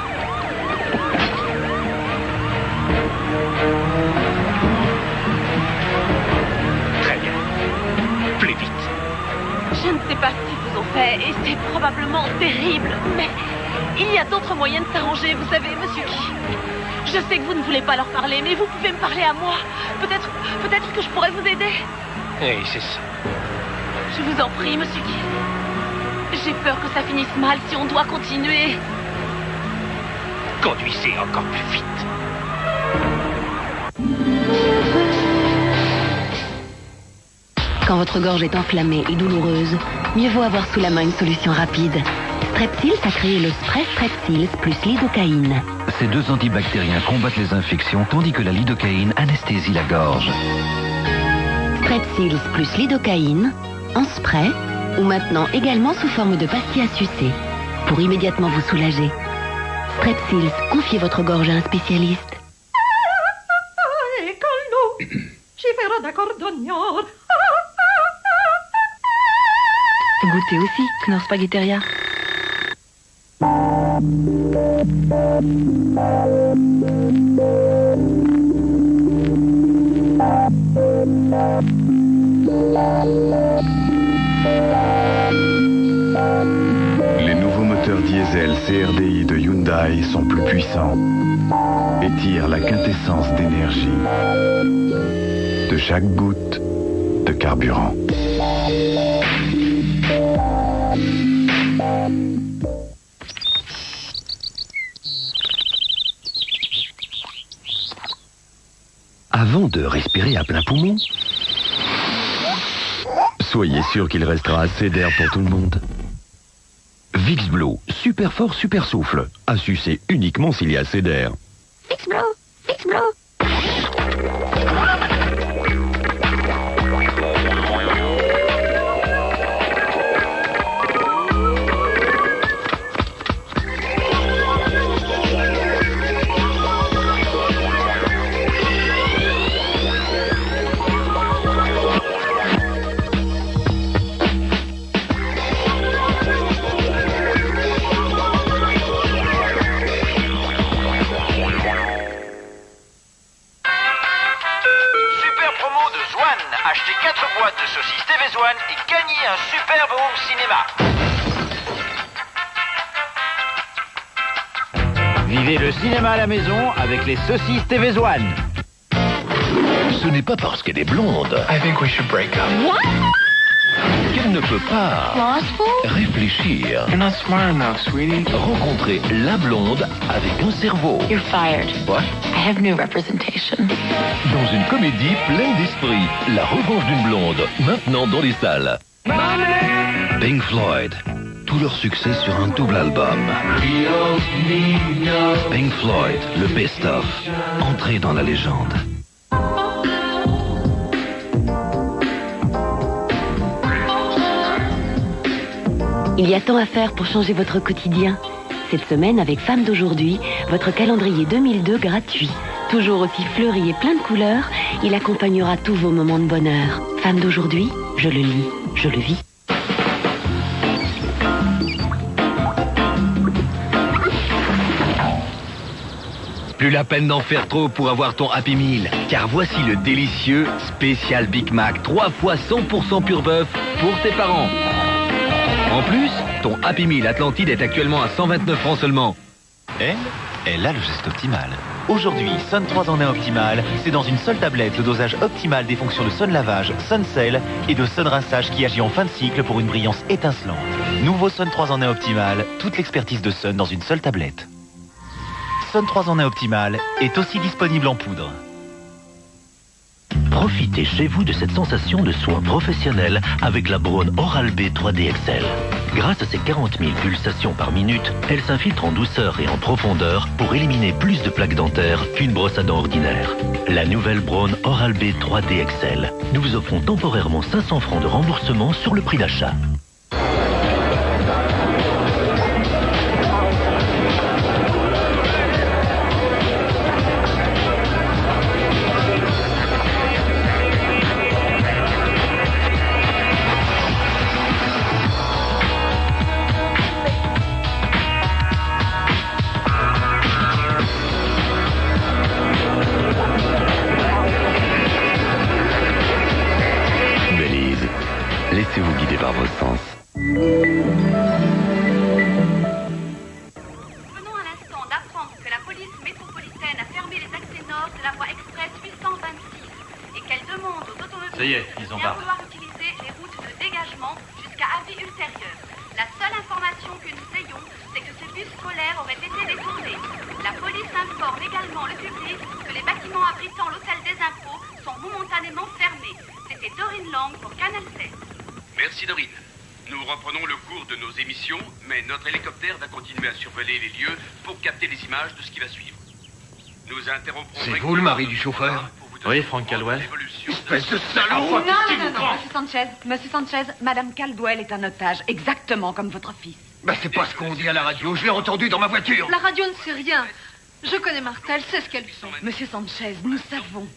sais, et c'est probablement terrible, mais il y a d'autres moyens de s'arranger, vous savez, monsieur Key. Je sais que vous ne voulez pas leur parler, mais vous pouvez me parler à moi. Peut-être que je pourrais vous aider. Oui, c'est ça. Je vous en prie, monsieur Key. J'ai peur que ça finisse mal si on doit continuer. Conduisez encore plus vite. Quand votre gorge est enflammée et douloureuse, mieux vaut avoir sous la main une solution rapide. Strepsils a créé le spray Strepsils plus lidocaïne. Ces deux antibactériens combattent les infections tandis que la lidocaïne anesthésie la gorge. Strepsils plus lidocaïne, en spray ou maintenant également sous forme de pastilles à sucer pour immédiatement vous soulager. Strepsils, confiez votre gorge à un spécialiste. Goûtez aussi, Knorr Spaghetteria. Les nouveaux moteurs diesel CRDI de Hyundai sont plus puissants et tirent la quintessence d'énergie de chaque goutte de carburant. Avant de respirer à plein poumon, soyez sûr qu'il restera assez d'air pour tout le monde. Vicks Blue, super fort, super souffle. À sucer uniquement s'il y a assez d'air. Vicks Blue, Vicks Blue. Achetez 4 boîtes de saucisses TV1 et gagnez un superbe home cinéma. Vivez le cinéma à la maison avec les saucisses TV1. Ce n'est pas parce qu'elle est blonde qu'elle ne peut pas réfléchir. Rencontrer la blonde avec un cerveau. You're fired. What? I have new representation. Dans une comédie pleine d'esprit, La revanche d'une blonde, maintenant dans les salles. Pink Floyd, tout leur succès sur un double album. Pink Floyd, le best-of, entrée dans la légende. Il y a tant à faire pour changer votre quotidien. Cette semaine, avec Femmes d'aujourd'hui, votre calendrier 2002 gratuit. Toujours aussi fleuri et plein de couleurs, il accompagnera tous vos moments de bonheur. Femmes d'aujourd'hui, je le lis, je le vis. Plus la peine d'en faire trop pour avoir ton Happy Meal, car voici le délicieux spécial Big Mac, 3 fois 100% pur bœuf pour tes parents. En plus, ton Happy Meal Atlantide est actuellement à 129 francs seulement. Elle a le geste optimal. Aujourd'hui, Sun 3 en 1 optimal, c'est dans une seule tablette le dosage optimal des fonctions de Sun Lavage, Sun Sel et de Sun Rinçage qui agit en fin de cycle pour une brillance étincelante. Nouveau Sun 3 en 1 optimal, toute l'expertise de Sun dans une seule tablette. Sun 3 en 1 optimal est aussi disponible en poudre. Profitez chez vous de cette sensation de soin professionnel avec la Braun Oral-B 3D XL. Grâce à ses 40 000 pulsations par minute, elle s'infiltre en douceur et en profondeur pour éliminer plus de plaques dentaires qu'une brosse à dents ordinaire. La nouvelle Braun Oral-B 3D XL. Nous vous offrons temporairement 500 francs de remboursement sur le prix d'achat. Belize, laissez-vous guider par vos sens. Venons à l'instant d'apprendre que la police métropolitaine a fermé les accès nord de la voie express 826 et qu'elle demande aux automobilistes Ça y est, ils de en bien parlent. vouloir utiliser les routes de dégagement jusqu'à avis ultérieur. La seule information que nous ayons, c'est que ce bus scolaire aurait été détourné. La police informe également le public que les bâtiments abritant l'hôtel des impôts sont momentanément fermés. C'était Dorine Lang pour Canal 7. Merci Dorine. Nous reprenons le cours de nos émissions, mais notre hélicoptère va continuer à survoler les lieux pour capter les images de ce qui va suivre. Nous interromprons... C'est vous le mari du chauffeur? Oui, Frank Caldwell. Espèce de salaud! Non, Monsieur Sanchez, Madame Caldwell est un otage, exactement comme votre fils. Bah c'est pas ce qu'on dit à la radio, je l'ai entendu dans ma voiture. La radio ne sait rien. Je connais Martha, elle sait ce qu'elle fait. Monsieur Sanchez, nous savons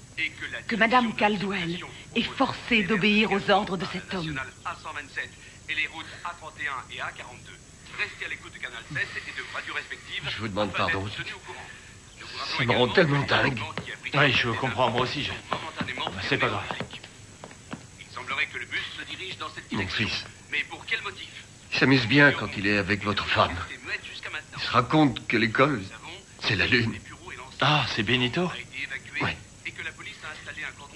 que Madame Caldwell est forcée d'obéir aux ordres de cet homme. A127 et les routes A31 et A42. Restez à l'écoute de Canal 7 et de radios respectives. Je vous demande afin pardon. d'être tenus au courant. Nous vous rappelons Ça me rend également tellement que dingue. Oui, je comprends, moi aussi. C'est pas grave. Il semblerait que le bus se dirige dans cette Mon direction. fils, Mais pour quel motif? il s'amuse bien quand il est avec votre femme. Il se raconte que l'école, c'est la lune. Ah, c'est Benito? Oui.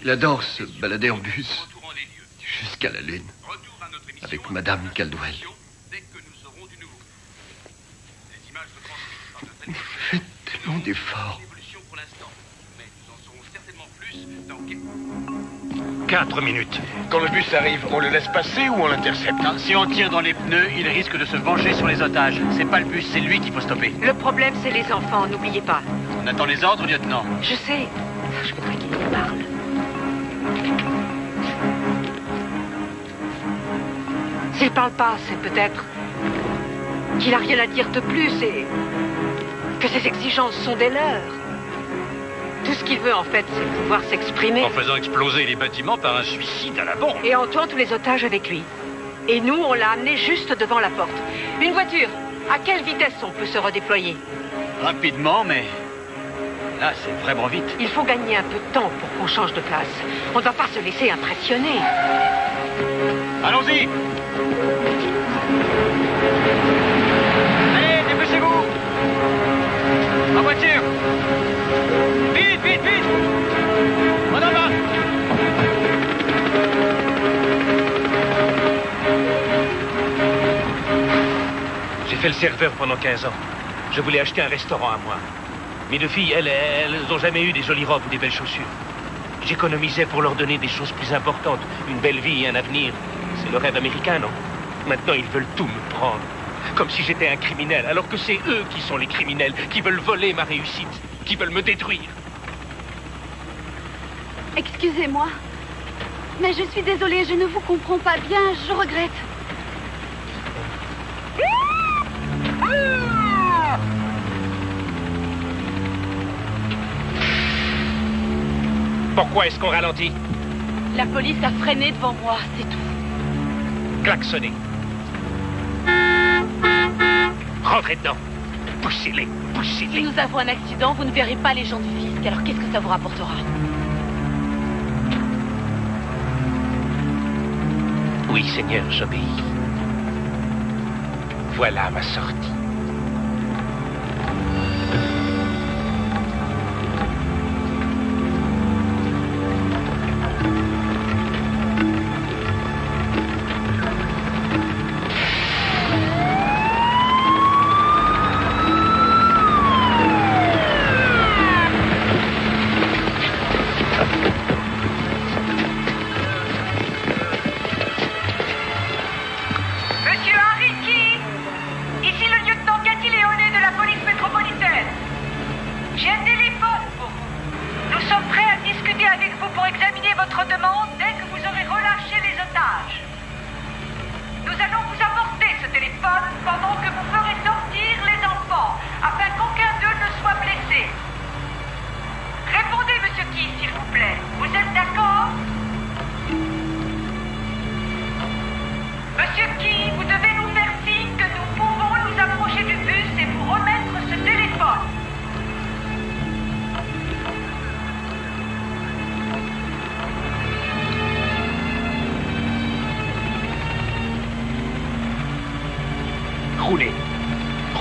Il adore se balader en bus jusqu'à la lune avec Madame Caldwell. Vous faites tellement d'efforts. 4 minutes. Quand le bus arrive, on le laisse passer ou on l'intercepte? Si on tire dans les pneus, il risque de se venger sur les otages. C'est pas le bus, c'est lui qu'il faut stopper. Le problème, c'est les enfants, n'oubliez pas. On attend les ordres, lieutenant. Je sais. Je voudrais qu'il me parle. S'il parle pas, c'est peut-être qu'il a rien à dire de plus et que ses exigences sont des leurs. Tout ce qu'il veut, en fait, c'est pouvoir s'exprimer. En faisant exploser les bâtiments par un suicide à la bombe. Et en tuant tous les otages avec lui. Et nous, on l'a amené juste devant la porte. Une voiture, à quelle vitesse on peut se redéployer? Rapidement, mais... là, c'est vraiment vite. Il faut gagner un peu de temps pour qu'on change de place. On ne doit pas se laisser impressionner. Allons-y! Allez, dépêchez-vous! En voiture! Vite, vite, vite! En avant! J'ai fait le serveur pendant 15 ans. Je voulais acheter un restaurant à moi. Mes deux filles, elles n'ont jamais eu des jolies robes ou des belles chaussures. J'économisais pour leur donner des choses plus importantes, une belle vie et un avenir. C'est le rêve américain, non? Maintenant, ils veulent tout me prendre. Comme si j'étais un criminel, alors que c'est eux qui sont les criminels, qui veulent voler ma réussite, qui veulent me détruire. Excusez-moi. Mais je suis désolée, je ne vous comprends pas bien, je regrette. Pourquoi est-ce qu'on ralentit? La police a freiné devant moi, c'est tout. Klaxonnez. Rentrez dedans. Poussez-les, poussez-les. Si nous avons un accident, vous ne verrez pas les gens du fisc, alors qu'est-ce que ça vous rapportera? Oui, Seigneur, j'obéis. Voilà ma sortie. Monsieur Henry Key, ici le lieutenant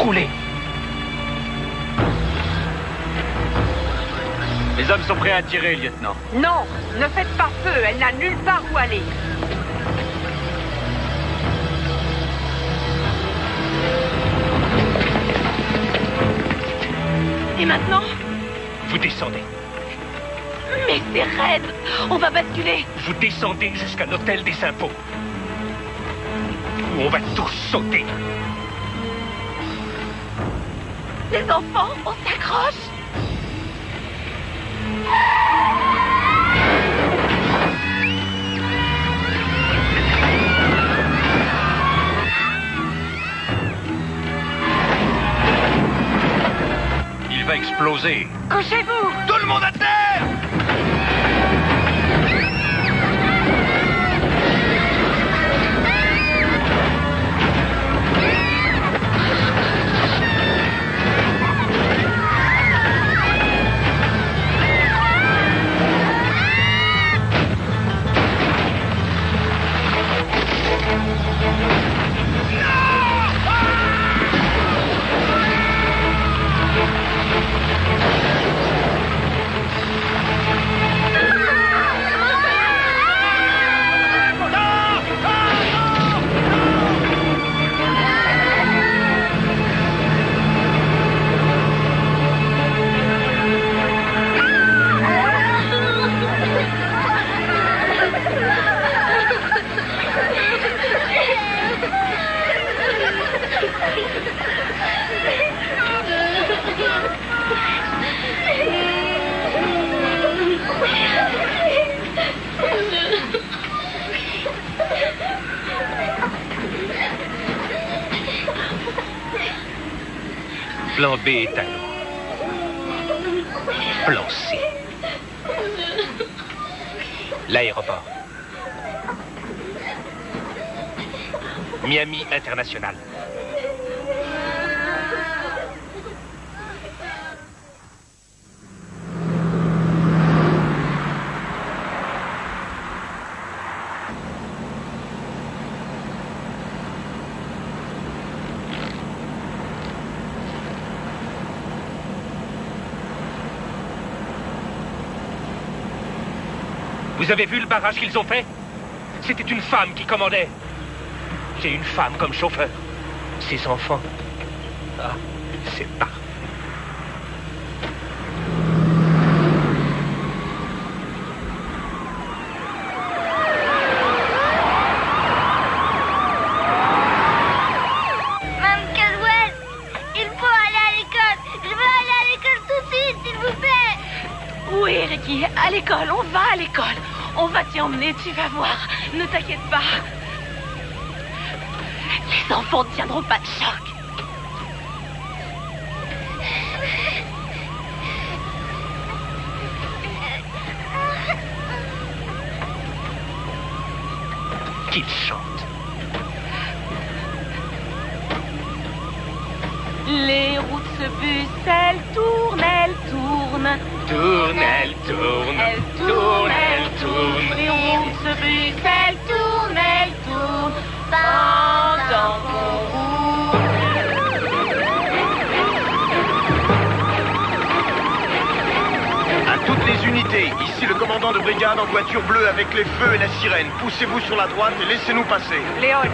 Roulez. Les hommes sont prêts à tirer, lieutenant. Non, ne faites pas feu, elle n'a nulle part où aller. Et maintenant? Vous descendez. Mais c'est raide. On va basculer. Vous descendez jusqu'à l'hôtel des impôts. Où on va tous sauter. Les enfants, on s'accroche. Il va exploser. Couchez-vous! Tout le monde à terre! Plan B est à l'eau. Plan C. L'aéroport. Miami International. Vous avez vu le barrage qu'ils ont fait? C'était une femme qui commandait. J'ai une femme comme chauffeur. Ses enfants. Ah, c'est parfait. Mme Caldwell, il faut aller à l'école. Je veux aller à l'école tout de suite, s'il vous plaît. Oui, Ricky, à l'école, on va à l'école. On va t'y emmener, tu vas voir. Ne t'inquiète pas. Les enfants ne tiendront pas de choc. Qu'ils chantent. Les routes se bussent, elles tournent, elles tournent. Tourne, elle tourne. Elle tourne, elle tourne. Les routes se bussent, elles tournent, elles tournent. Pendant qu'on roule. À toutes les unités, ici le commandant de brigade en voiture bleue avec les feux et la sirène. Poussez-vous sur la droite et laissez-nous passer. Léone.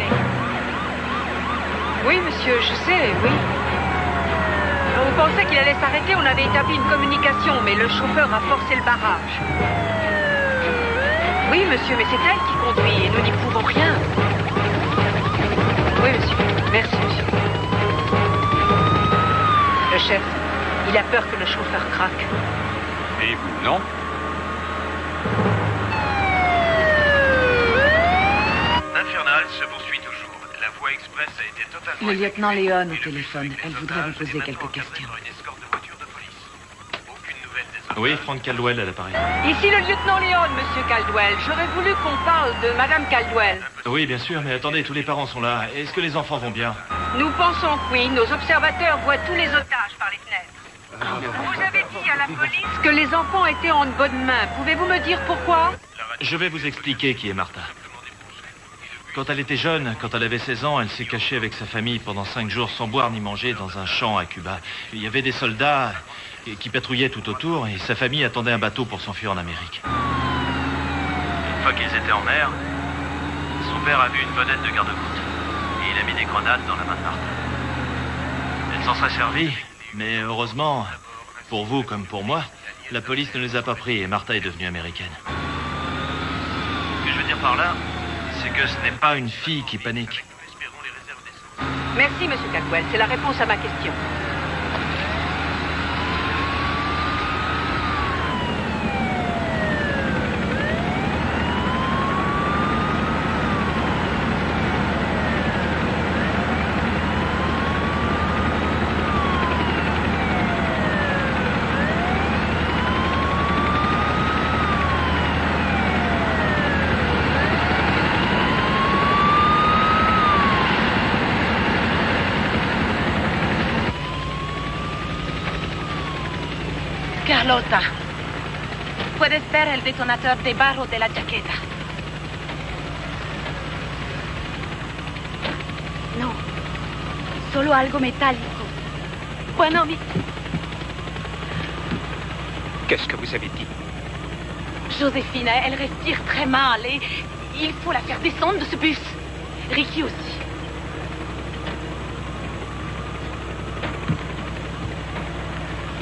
Oui, monsieur, je sais, oui. On pensait qu'il allait s'arrêter, on avait établi une communication, mais le chauffeur a forcé le barrage. Oui, monsieur, mais c'est elle qui conduit et nous n'y pouvons rien. Oui, monsieur. Merci, monsieur. Le chef, il a peur que le chauffeur craque. Et vous, non? Infernal se poursuit toujours. La voie express a été totalement... Le lieutenant Léon au téléphone. Elle voudrait vous poser quelques questions. Oui, Frank Caldwell à l'appareil. Ici le lieutenant Léon, monsieur Caldwell. J'aurais voulu qu'on parle de madame Caldwell. Oui, bien sûr, mais attendez, tous les parents sont là. Est-ce que les enfants vont bien? Nous pensons que oui. Nos observateurs voient tous les otages par les fenêtres. Vous avez dit à la police que les enfants étaient en bonne main. Pouvez-vous me dire pourquoi? Je vais vous expliquer qui est Martha. Quand elle était jeune, quand elle avait 16 ans, elle s'est cachée avec sa famille pendant 5 jours sans boire ni manger dans un champ à Cuba. Il y avait des soldats qui patrouillaient tout autour et sa famille attendait un bateau pour s'enfuir en Amérique. Une fois qu'ils étaient en mer, son père a vu une vedette de garde-côte et il a mis des grenades dans la main de Martha. Elle s'en serait servie, mais heureusement, pour vous comme pour moi, la police ne les a pas pris et Martha est devenue américaine. Ce que je veux dire par là, c'est que ce n'est pas une fille qui panique. Merci, Monsieur Caldwell. C'est la réponse à ma question. Carlota, puedes ver el detonador debajo de la chaqueta. No, solo algo metálico. Bueno, Qu'est-ce que vous avez dit? Joséphine, elle respire très mal et il faut la faire descendre de ce bus. Ricky aussi.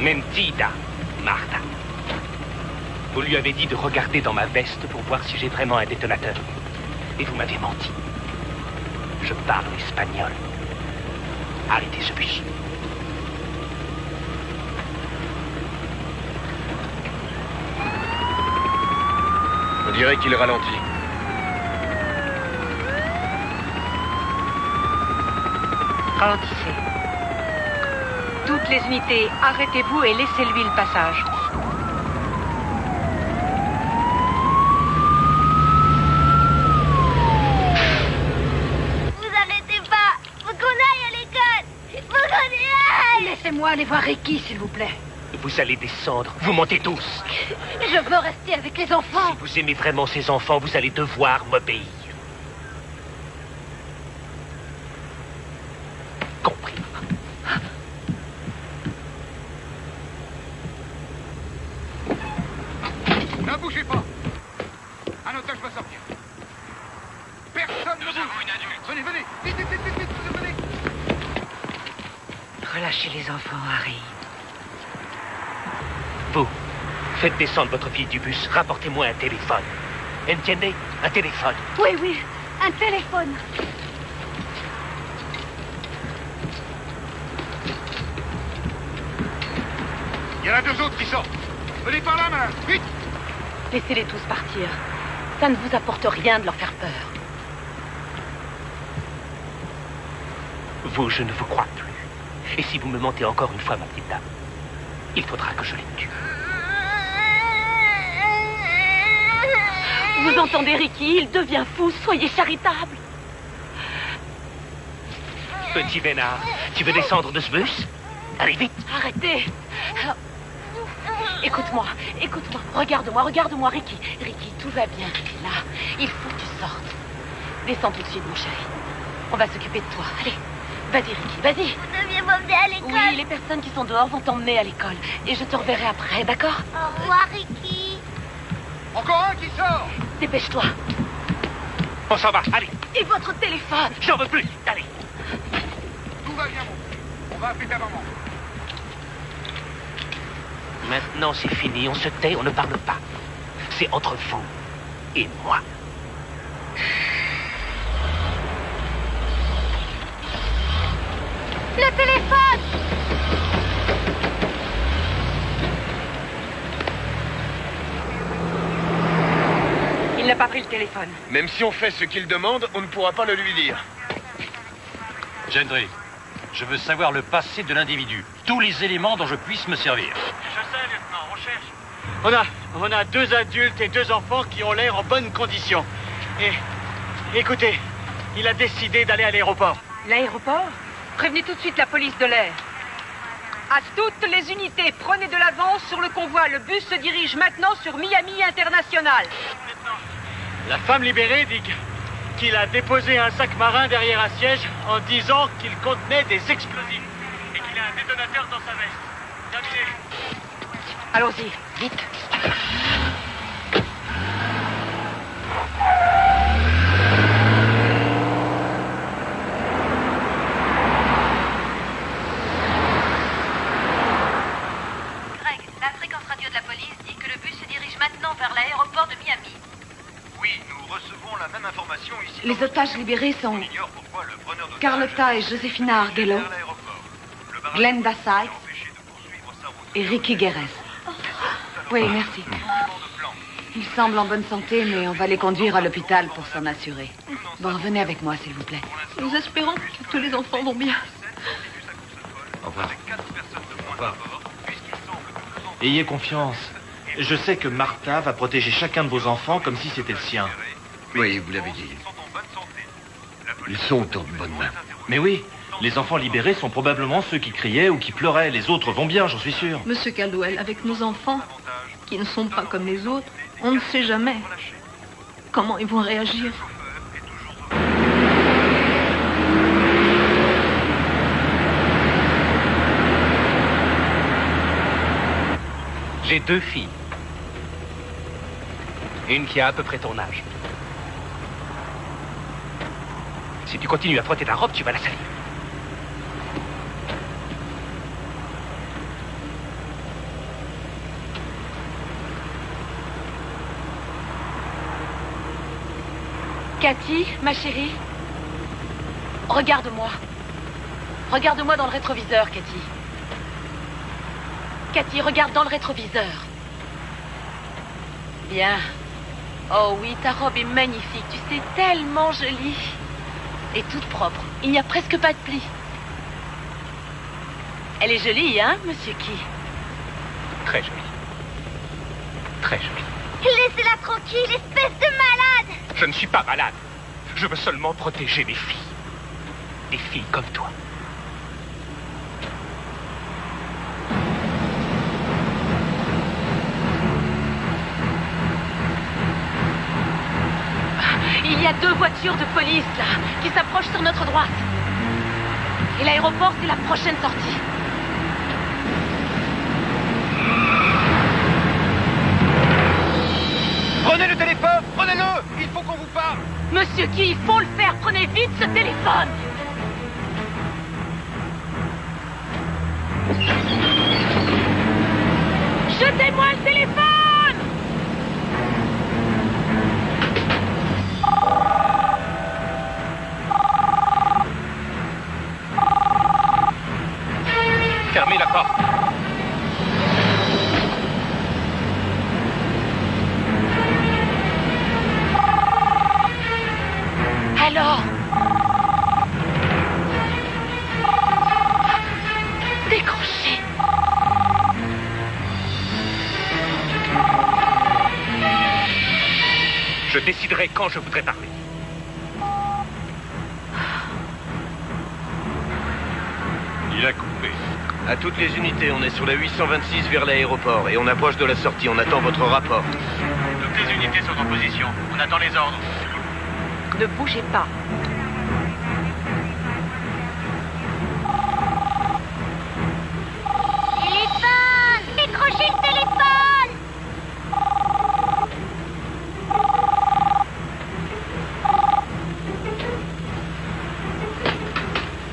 Mentida, Martha. Vous lui avez dit de regarder dans ma veste pour voir si j'ai vraiment un détonateur. Et vous m'avez menti. Je parle espagnol. Arrêtez ce bus. On dirait qu'il ralentit. Ralentissez. Toutes les unités, arrêtez-vous et laissez-lui le passage. Vous arrêtez pas. Faut qu'on aille à l'école. Faut qu'on y aille. Laissez-moi aller voir Ricky, s'il vous plaît. Vous allez descendre. Vous mentez tous. Je veux rester avec les enfants. Si vous aimez vraiment ces enfants, vous allez devoir m'obéir. Compris. Ne bougez pas. Un otage va sortir. Personne ne bouge. Venez, venez. Vite, vite, vite, vite, vite, venez. Relâchez les enfants, Harry. Vous, faites descendre votre fille du bus. Rapportez-moi un téléphone. Entiendez? Un téléphone. Oui, oui, un téléphone. Il y en a deux autres qui sortent. Venez par là, madame. Vite. Laissez-les tous partir. Ça ne vous apporte rien de leur faire peur. Vous, je ne vous crois plus. Et si vous me mentez encore une fois, ma petite dame, il faudra que je les tue. Vous entendez, Ricky? Il devient fou. Soyez charitable. Petit vénard, tu veux descendre de ce bus? Allez, vite. Arrêtez. Écoute-moi, écoute-moi. Regarde-moi, regarde-moi, Ricky. Ricky, tout va bien. Là, il faut que tu sortes. Descends tout de suite, mon chéri. On va s'occuper de toi. Allez, vas-y, Ricky, vas-y. Vous deviez m'emmener à l'école. Oui, les personnes qui sont dehors vont t'emmener à l'école. Et je te reverrai après, d'accord? Au revoir, Ricky. Encore un qui sort. Dépêche-toi. On s'en va, allez. Et votre téléphone? J'en veux plus, allez. Tout va bien, mon frère. On va appeler ta maman. Maintenant, c'est fini. On se tait, on ne parle pas. C'est entre vous et moi. Le téléphone. Il n'a pas pris le téléphone. Même si on fait ce qu'il demande, on ne pourra pas le lui dire. Gendry, je veux savoir le passé de l'individu. Tous les éléments dont je puisse me servir. Je sais, lieutenant, on cherche. On a deux adultes et deux enfants qui ont l'air en bonne condition. Et écoutez, il a décidé d'aller à l'aéroport. L'aéroport? Prévenez tout de suite la police de l'air. À toutes les unités, prenez de l'avance sur le convoi. Le bus se dirige maintenant sur Miami International. La femme libérée dit qu'il a déposé un sac marin derrière un siège en disant qu'il contenait des explosifs et qu'il a un détonateur dans sa veste. Terminé. Allons-y, vite. Greg, la fréquence radio de la police dit que le bus se dirige maintenant vers l'aéroport de Miami. Oui, nous recevons la même information ici. Les otages libérés sont Carlotta et Josefina Arguello, Glenda Sykes et Ricky Guerres. Oui, merci. Ils semblent en bonne santé, mais on va les conduire à l'hôpital pour s'en assurer. Bon, venez avec moi, s'il vous plaît. Nous espérons que tous les enfants vont bien. Au revoir. Au revoir. Ayez confiance. Je sais que Martha va protéger chacun de vos enfants comme si c'était le sien. Oui, vous l'avez dit. Ils sont en bonne main. Mais oui, les enfants libérés sont probablement ceux qui criaient ou qui pleuraient. Les autres vont bien, j'en suis sûr. Monsieur Caldwell, avec nos enfants, qui ne sont pas comme les autres, on ne sait jamais comment ils vont réagir. J'ai 2 filles. Une qui a à peu près ton âge. Si tu continues à frotter ta robe, tu vas la salir. Cathy, ma chérie, regarde-moi. Regarde-moi dans le rétroviseur, Cathy. Cathy, regarde dans le rétroviseur. Bien. Oh oui, ta robe est magnifique. Tu sais, tellement jolie. Et toute propre. Il n'y a presque pas de plis. Elle est jolie, hein, monsieur Key? Très jolie. Très jolie. Laissez-la tranquille, espèce de malade! Je ne suis pas malade. Je veux seulement protéger mes filles. Des filles comme toi. Il y a 2 voitures de police, là, qui s'approchent sur notre droite. Et l'aéroport, c'est la prochaine sortie. Prenez le téléphone, prenez-le! Il faut qu'on vous parle! Monsieur Key, il faut le faire. Prenez vite ce téléphone. Jetez-moi le téléphone! Fermez la porte. Alors? Décrochez. Je déciderai quand je voudrais parler. Il a coupé. À toutes les unités, on est sur la 826 vers l'aéroport et on approche de la sortie. On attend votre rapport. Toutes les unités sont en position. On attend les ordres. Ne bougez pas. Téléphone! Décrochez le téléphone!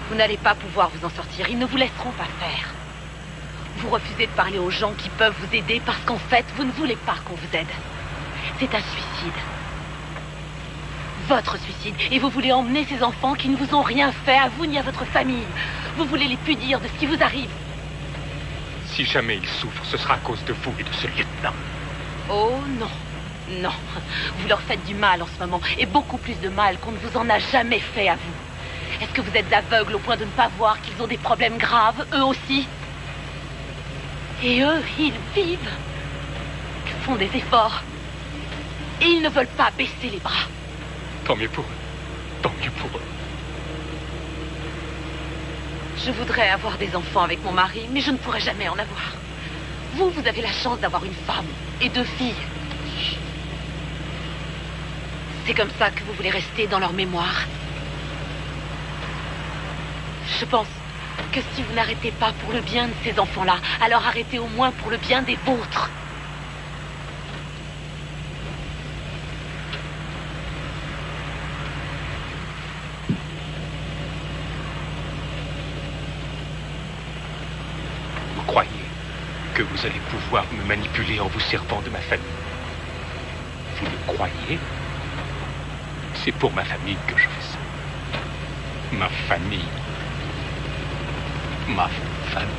Vous n'allez pas pouvoir vous en sortir. Ils ne vous laisseront pas faire. Vous refusez de parler aux gens qui peuvent vous aider parce qu'en fait, vous ne voulez pas qu'on vous aide. C'est un suicide. Votre suicide. Et vous voulez emmener ces enfants qui ne vous ont rien fait, à vous ni à votre famille. Vous voulez les punir de ce qui vous arrive. Si jamais ils souffrent, ce sera à cause de vous et de ce lieutenant. Oh non. Non. Vous leur faites du mal en ce moment. Et beaucoup plus de mal qu'on ne vous en a jamais fait à vous. Est-ce que vous êtes aveugle au point de ne pas voir qu'ils ont des problèmes graves, eux aussi? Et eux, ils vivent. Ils font des efforts. Et ils ne veulent pas baisser les bras. Tant mieux pour eux. Tant mieux pour eux. Je voudrais avoir des enfants avec mon mari, mais je ne pourrai jamais en avoir. Vous, vous avez la chance d'avoir une femme et 2 filles. C'est comme ça que vous voulez rester dans leur mémoire. Je pense que si vous n'arrêtez pas pour le bien de ces enfants-là, alors arrêtez au moins pour le bien des vôtres. Vous croyez que vous allez pouvoir me manipuler en vous servant de ma famille? Vous le croyez? C'est pour ma famille que je fais ça. Ma famille. Ma famille.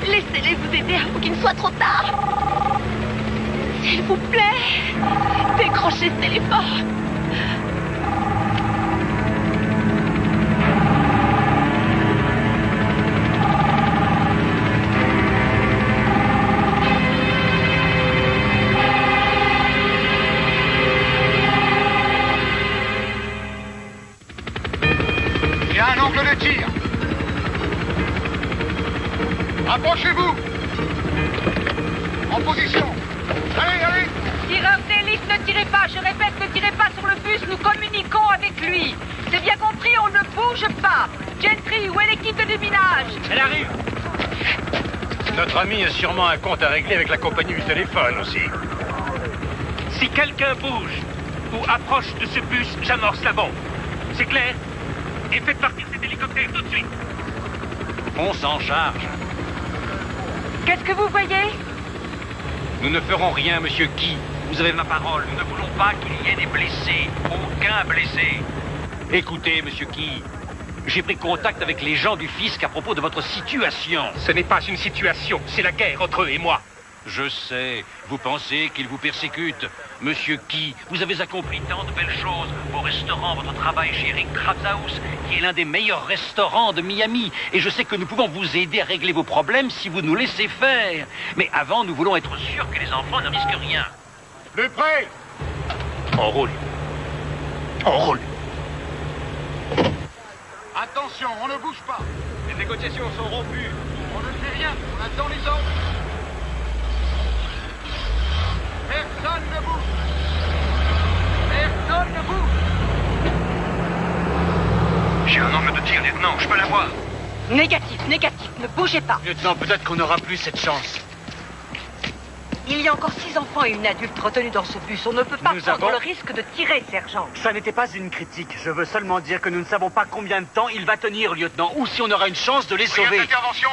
Laissez-les vous aider avant qu'il ne soit trop tard. S'il vous plaît, décrochez ce téléphone. Il y a un angle de tir. Approchez-vous. En position. Allez, allez. Tireur d'élite, ne tirez pas. Je répète, ne tirez pas sur le bus. Nous communiquons avec lui. C'est bien compris, on ne bouge pas. Gentry, où est l'équipe de déminage? Elle arrive. Notre ami a sûrement un compte à régler avec la compagnie du téléphone aussi. Si quelqu'un bouge ou approche de ce bus, j'amorce la bombe. C'est clair? Et faites partir cet hélicoptère tout de suite. On s'en charge. Qu'est-ce que vous voyez? Nous ne ferons rien, monsieur Guy. Vous avez ma parole. Nous ne voulons pas qu'il y ait des blessés. Aucun blessé. Écoutez, monsieur Guy. J'ai pris contact avec les gens du fisc à propos de votre situation. Ce n'est pas une situation. C'est la guerre entre eux et moi. Je sais. Vous pensez qu'ils vous persécutent. Monsieur Key, vous avez accompli tant de belles choses. Vos restaurants, votre travail chez Eric Krabshaus, qui est l'un des meilleurs restaurants de Miami. Et je sais que nous pouvons vous aider à régler vos problèmes si vous nous laissez faire. Mais avant, nous voulons être sûrs que les enfants ne risquent rien. Le prêt. On roule. On roule. Attention, on ne bouge pas. Les négociations sont rompues. On ne fait rien, on attend les ordres. Personne ne bouge. Personne ne bouge. J'ai un angle de tir, lieutenant, je peux l'avoir. Négatif, négatif, ne bougez pas. Lieutenant, peut-être qu'on n'aura plus cette chance. Il y a encore 6 enfants et une adulte retenus dans ce bus. On ne peut pas prendre le risque de tirer, sergent. Ça n'était pas une critique. Je veux seulement dire que nous ne savons pas combien de temps il va tenir, lieutenant, ou si on aura une chance de les sauver. Rien d'intervention.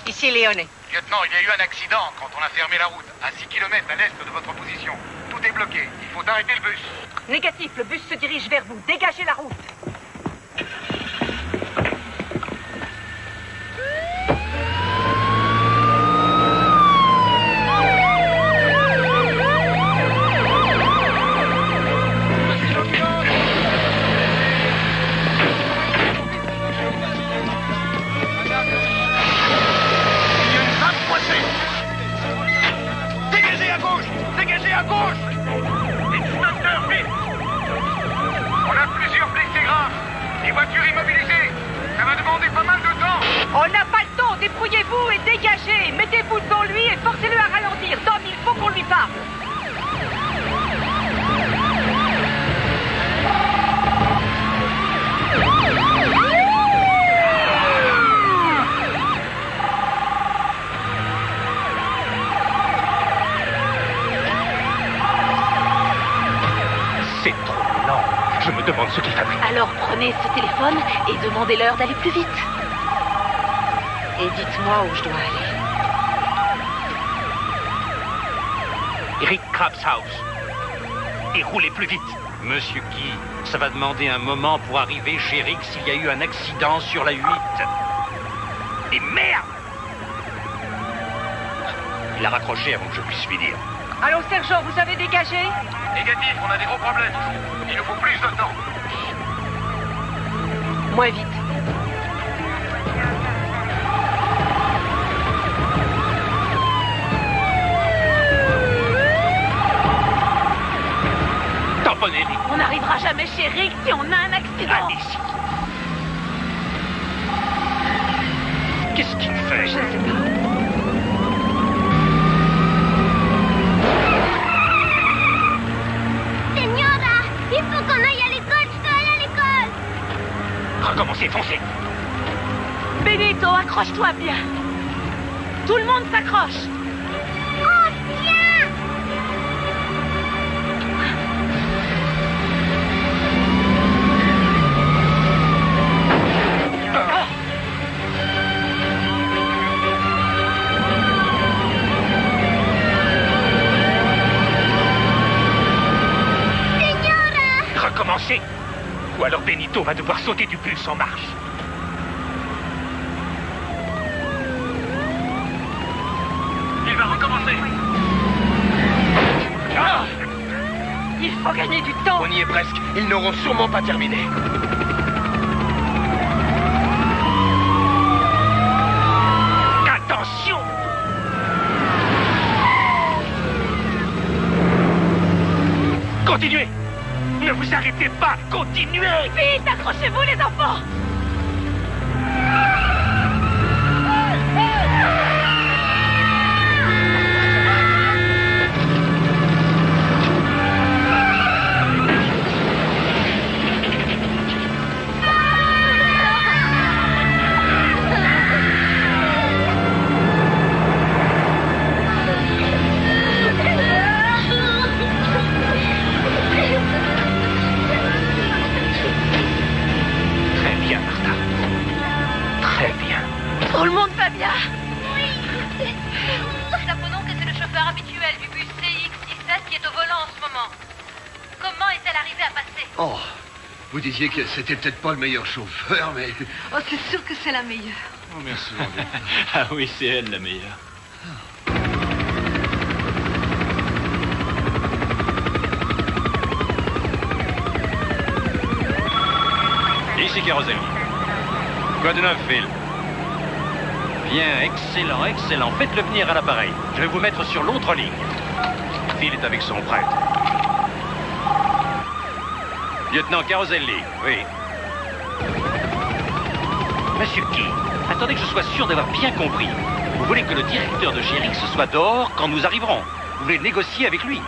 Ici, Léoné. Lieutenant, il y a eu un accident quand on a fermé la route, à 6 km à l'est de votre position. Tout est bloqué. Il faut arrêter le bus. Négatif, le bus se dirige vers vous. Dégagez la route. Dégagez à gauche. Extincteur, vite. On a plusieurs blessés graves. Les voitures immobilisées. Ça va demander pas mal de temps. On n'a pas le temps. Débrouillez-vous et dégagez. Mettez-vous devant lui et forcez-le à ralentir. Dom, il faut qu'on lui parle. C'est trop lent. Je me demande ce qu'il fabrique. Alors prenez ce téléphone et demandez-leur d'aller plus vite. Et dites-moi où je dois aller. Eric Krabs House. Et roulez plus vite. Monsieur Key, ça va demander un moment pour arriver chez Rick s'il y a eu un accident sur la 8. Et merde! Il a raccroché avant que je puisse lui dire. Allô, sergent, vous avez dégagé? Négatif, on a des gros problèmes. Il nous faut plus de temps. Moins vite. Tamponnez-les. On n'arrivera jamais chez Rick si on a un accident. Allez-y. Qu'est-ce qu'il fait? Je ne sais pas. Señora, il faut qu'on aille à l'école. Je veux aller à l'école. Recommencez, foncez. Benito, accroche-toi bien. Tout le monde s'accroche. Oh, tiens! Recommencez. Ou alors Benito va devoir sauter du bus en marche. Il va recommencer. Ah! Il faut gagner du temps. On y est presque. Ils n'auront sûrement pas terminé. Attention! Continuez! Ne vous arrêtez pas! Continuez! Vite, accrochez-vous les enfants. Très bien, Martha. Très bien. Tout le monde va bien. Supprenons que c'est le chauffeur habituel du bus CX-17 qui est au volant en ce moment. Comment est-elle arrivée à passer? Oh, vous disiez que c'était peut-être pas le meilleur chauffeur, mais... Oh, c'est sûr que c'est la meilleure. Oh, merci, mon Dieu. Ah oui, c'est elle la meilleure. Ici Kérosène. Quoi de neuf, Phil? Bien, excellent, excellent. Faites-le venir à l'appareil. Je vais vous mettre sur l'autre ligne. Phil est avec son prêtre. Lieutenant Caroselli, oui. Monsieur Key, attendez que je sois sûr d'avoir bien compris. Vous voulez que le directeur de chez Rick soit dehors quand nous arriverons? Vous voulez négocier avec lui?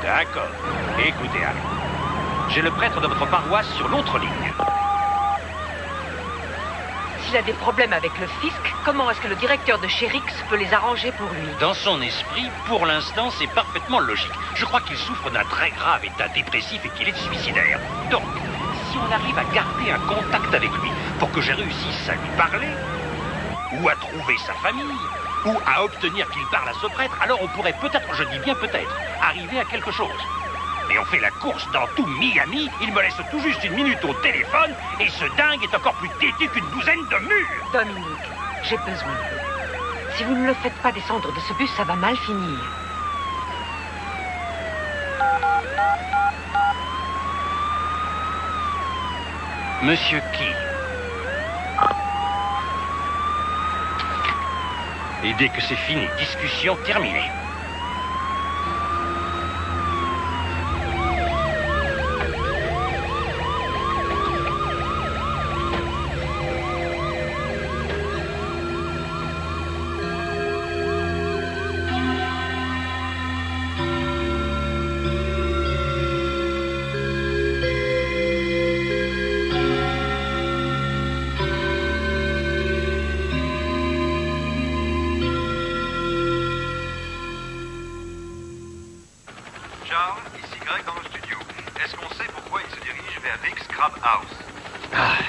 D'accord. Écoutez, Harry. J'ai le prêtre de votre paroisse sur l'autre ligne. S'il a des problèmes avec le fisc, comment est-ce que le directeur de chez Rix peut les arranger pour lui? Dans son esprit, pour l'instant, c'est parfaitement logique. Je crois qu'il souffre d'un très grave état dépressif et qu'il est suicidaire. Donc, si on arrive à garder un contact avec lui pour que je réussisse à lui parler, ou à trouver sa famille, ou à obtenir qu'il parle à ce prêtre, alors on pourrait peut-être, je dis bien peut-être, arriver à quelque chose. Mais on fait la course dans tout Miami, il me laisse tout juste 1 minute au téléphone, et ce dingue est encore plus têtu qu'une douzaine de murs. Dominique, j'ai besoin de vous. Si vous ne le faites pas descendre de ce bus, ça va mal finir. Monsieur Key. Et dès que c'est fini, discussion terminée. Crab House.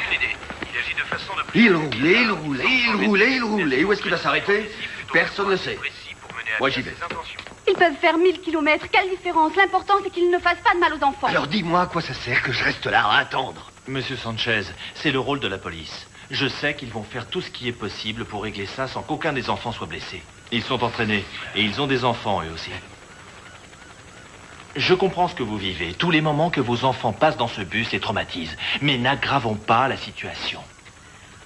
Une idée. Il agit de façon de plus... Il roulait. Où est-ce qu'il va s'arrêter? Personne ne sait. Moi, j'y vais. Ils peuvent faire 1000 kilomètres. Quelle différence? L'important, c'est qu'ils ne fassent pas de mal aux enfants. Alors dis-moi à quoi ça sert que je reste là à attendre. Monsieur Sanchez, c'est le rôle de la police. Je sais qu'ils vont faire tout ce qui est possible pour régler ça sans qu'aucun des enfants soit blessé. Ils sont entraînés et ils ont des enfants eux aussi. Je comprends ce que vous vivez. Tous les moments que vos enfants passent dans ce bus les traumatisent. Mais n'aggravons pas la situation.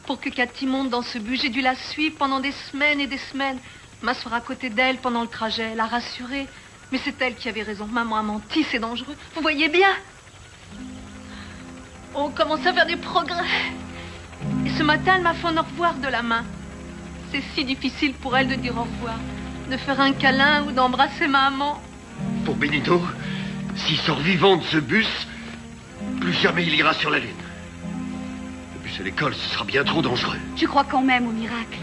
Pour que Cathy monte dans ce bus, j'ai dû la suivre pendant des semaines et des semaines. M'asseoir à côté d'elle pendant le trajet, la rassurer. Mais c'est elle qui avait raison. Maman a menti, c'est dangereux. Vous voyez bien? On commence à faire des progrès. Et ce matin, elle m'a fait un au revoir de la main. C'est si difficile pour elle de dire au revoir. De faire un câlin ou d'embrasser maman. Pour Benito, s'il sort vivant de ce bus, plus jamais il ira sur la Lune. Le bus à l'école, ce sera bien trop dangereux. Tu crois quand même au miracle?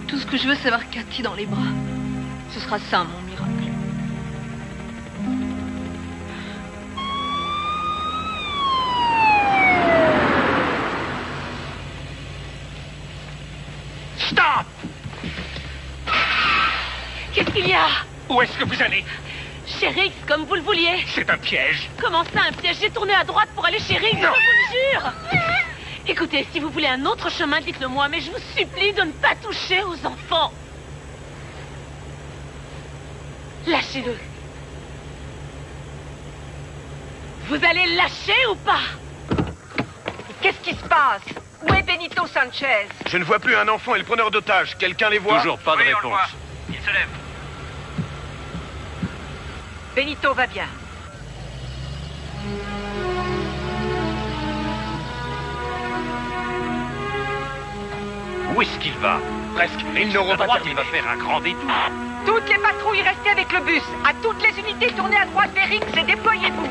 Tout ce que je veux, c'est avoir Cathy dans les bras. Ce sera ça, mon miracle. Stop! Qu'est-ce qu'il y a? Où est-ce que vous allez? Chez Rix, comme vous le vouliez. C'est un piège. Comment ça, un piège? J'ai tourné à droite pour aller chez Rix, je vous le jure. Écoutez, si vous voulez un autre chemin, dites-le moi, mais je vous supplie de ne pas toucher aux enfants. Lâchez-le. Vous allez le lâcher ou pas? Qu'est-ce qui se passe? Où est Benito Sanchez? Je ne vois plus un enfant et le preneur d'otage. Quelqu'un les voit? Toujours pas de Oui, on le réponse. voit. Il se lève. Benito va bien. Où est-ce qu'il va? Presque. Ils n'auront pas droite, il va faire un grand détour. Toutes les patrouilles, restez avec le bus. À toutes les unités, tournez à droite vers Rix et déployez-vous.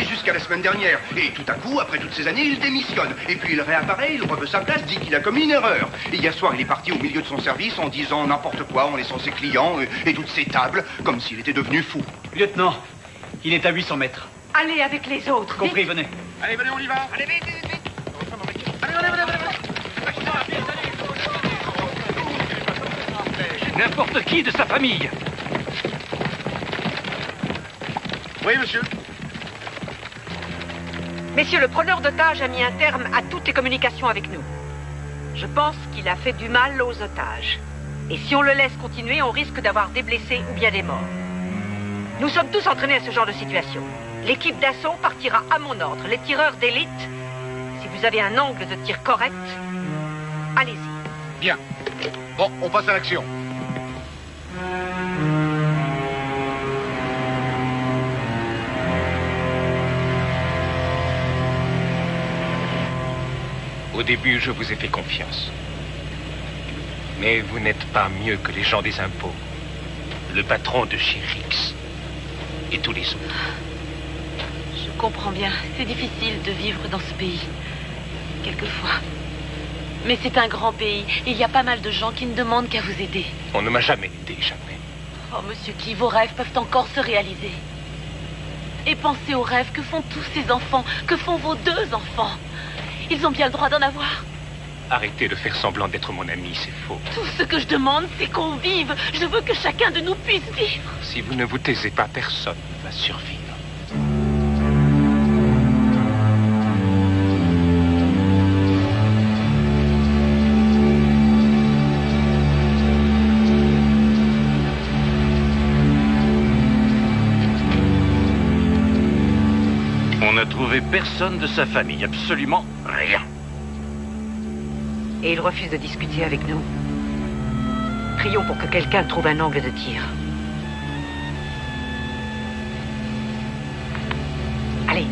Jusqu'à la semaine dernière. Et tout à coup, après toutes ces années, il démissionne. Et puis il réapparaît, il reveut sa place, dit qu'il a commis une erreur. Et hier soir, il est parti au milieu de son service en disant n'importe quoi, en laissant ses clients et toutes ses tables, comme s'il était devenu fou. Lieutenant, il est à 800 mètres. Allez avec les autres. Compris, venez. Allez, venez, on y va. Allez, vite, vite, vite. Allez, venez. N'importe qui de sa famille. Oui, monsieur. Messieurs, le preneur d'otages a mis un terme à toutes les communications avec nous. Je pense qu'il a fait du mal aux otages. Et si on le laisse continuer, on risque d'avoir des blessés ou bien des morts. Nous sommes tous entraînés à ce genre de situation. L'équipe d'assaut partira à mon ordre. Les tireurs d'élite, si vous avez un angle de tir correct, allez-y. Bien. Bon, on passe à l'action. Au début, je vous ai fait confiance. Mais vous n'êtes pas mieux que les gens des impôts. Le patron de chez Rix. Et tous les autres. Je comprends bien. C'est difficile de vivre dans ce pays. Quelquefois. Mais c'est un grand pays. Il y a pas mal de gens qui ne demandent qu'à vous aider. On ne m'a jamais aidé, jamais. Oh, monsieur Key, vos rêves peuvent encore se réaliser. Et pensez aux rêves que font tous ces enfants, que font vos 2 enfants. Ils ont bien le droit d'en avoir. Arrêtez de faire semblant d'être mon ami, c'est faux. Tout ce que je demande, c'est qu'on vive. Je veux que chacun de nous puisse vivre. Si vous ne vous taisez pas, personne ne va survivre. On n'a trouvé personne de sa famille, absolument rien. Et il refuse de discuter avec nous. Prions pour que quelqu'un trouve un angle de tir. Allez.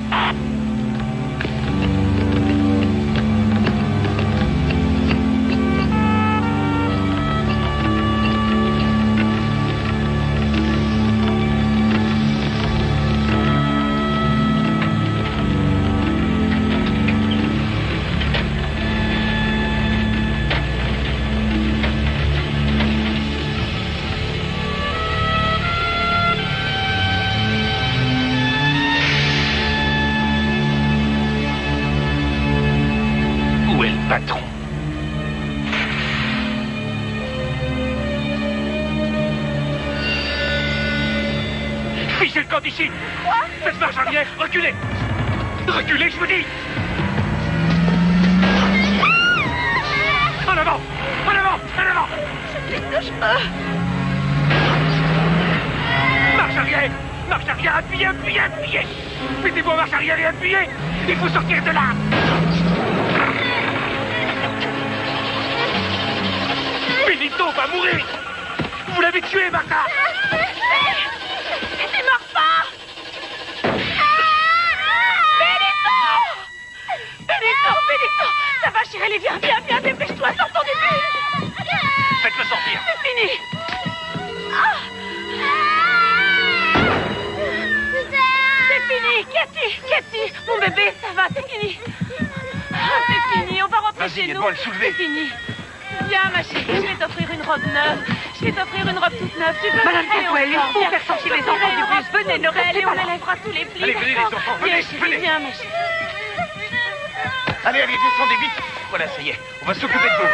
Patron. Fichez le camp d'ici. Quoi? Faites marche arrière, reculez. Reculez, je vous dis. En avant. En avant. En avant. Je peux. Marche arrière. Marche arrière, appuyez, appuyez, appuyez. Mettez-vous en marche arrière et appuyez. Il faut sortir de là. Benito va mourir. Vous l'avez tué, Martha. Tu meurs pas. Benito, ça va, chérie, viens, dépêche-toi, sors ton début. Faites-le sortir. C'est fini. C'est fini, Cathy, mon bébé, ça va, c'est fini. C'est fini, on va rentrer chez nous. Aide-moi à le soulever. C'est fini. Viens, ma chérie, je vais t'offrir une robe neuve. Je vais t'offrir une robe toute neuve. Tu veux Madame rester Cantwell, il ensemble? faut faire sortir les enfants du bus. Venez, ne restez pas on là. enlèvera tous les plis. Allez, venez, les enfants, venez, Viens, chérie, venez. viens, ma chérie. Allez, descendez vite. Voilà, ça y est. On va s'occuper de vous.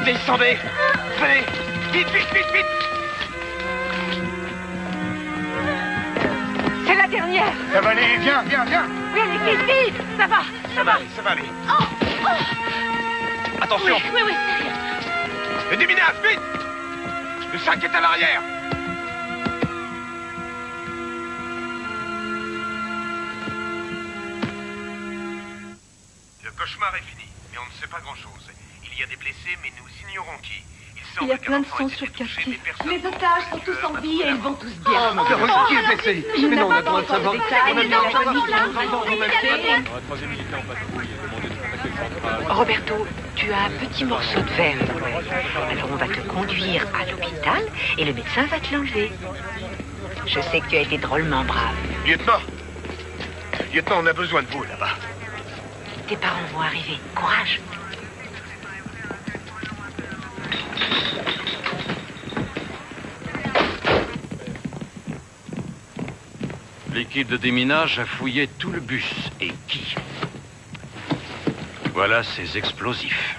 Descendez. Venez. Vite. C'est la dernière. Ça va aller, viens. Oui, allez, vite. Ça va. Ça va aller. Attention. Oui, c'est rien. Les déminages, vite. Le sac est à l'arrière. Le cauchemar est fini, mais on ne sait pas grand-chose. Il y a des blessés, mais nous ignorons qui. Il y a plein de sang sur Cathy. Les otages sont tous en vie et ils vont tous bien. Qui est blessé? Je Mais non, on a n'ai pas droit de savoir. Roberto, tu as un petit morceau de verre. Alors on va te conduire à l'hôpital et le médecin va te l'enlever. Je sais que tu as été drôlement brave. Lieutenant, on a besoin de vous là-bas. Tes parents vont arriver. Courage. L'équipe de déminage a fouillé tout le bus. Et qui? Voilà ses explosifs.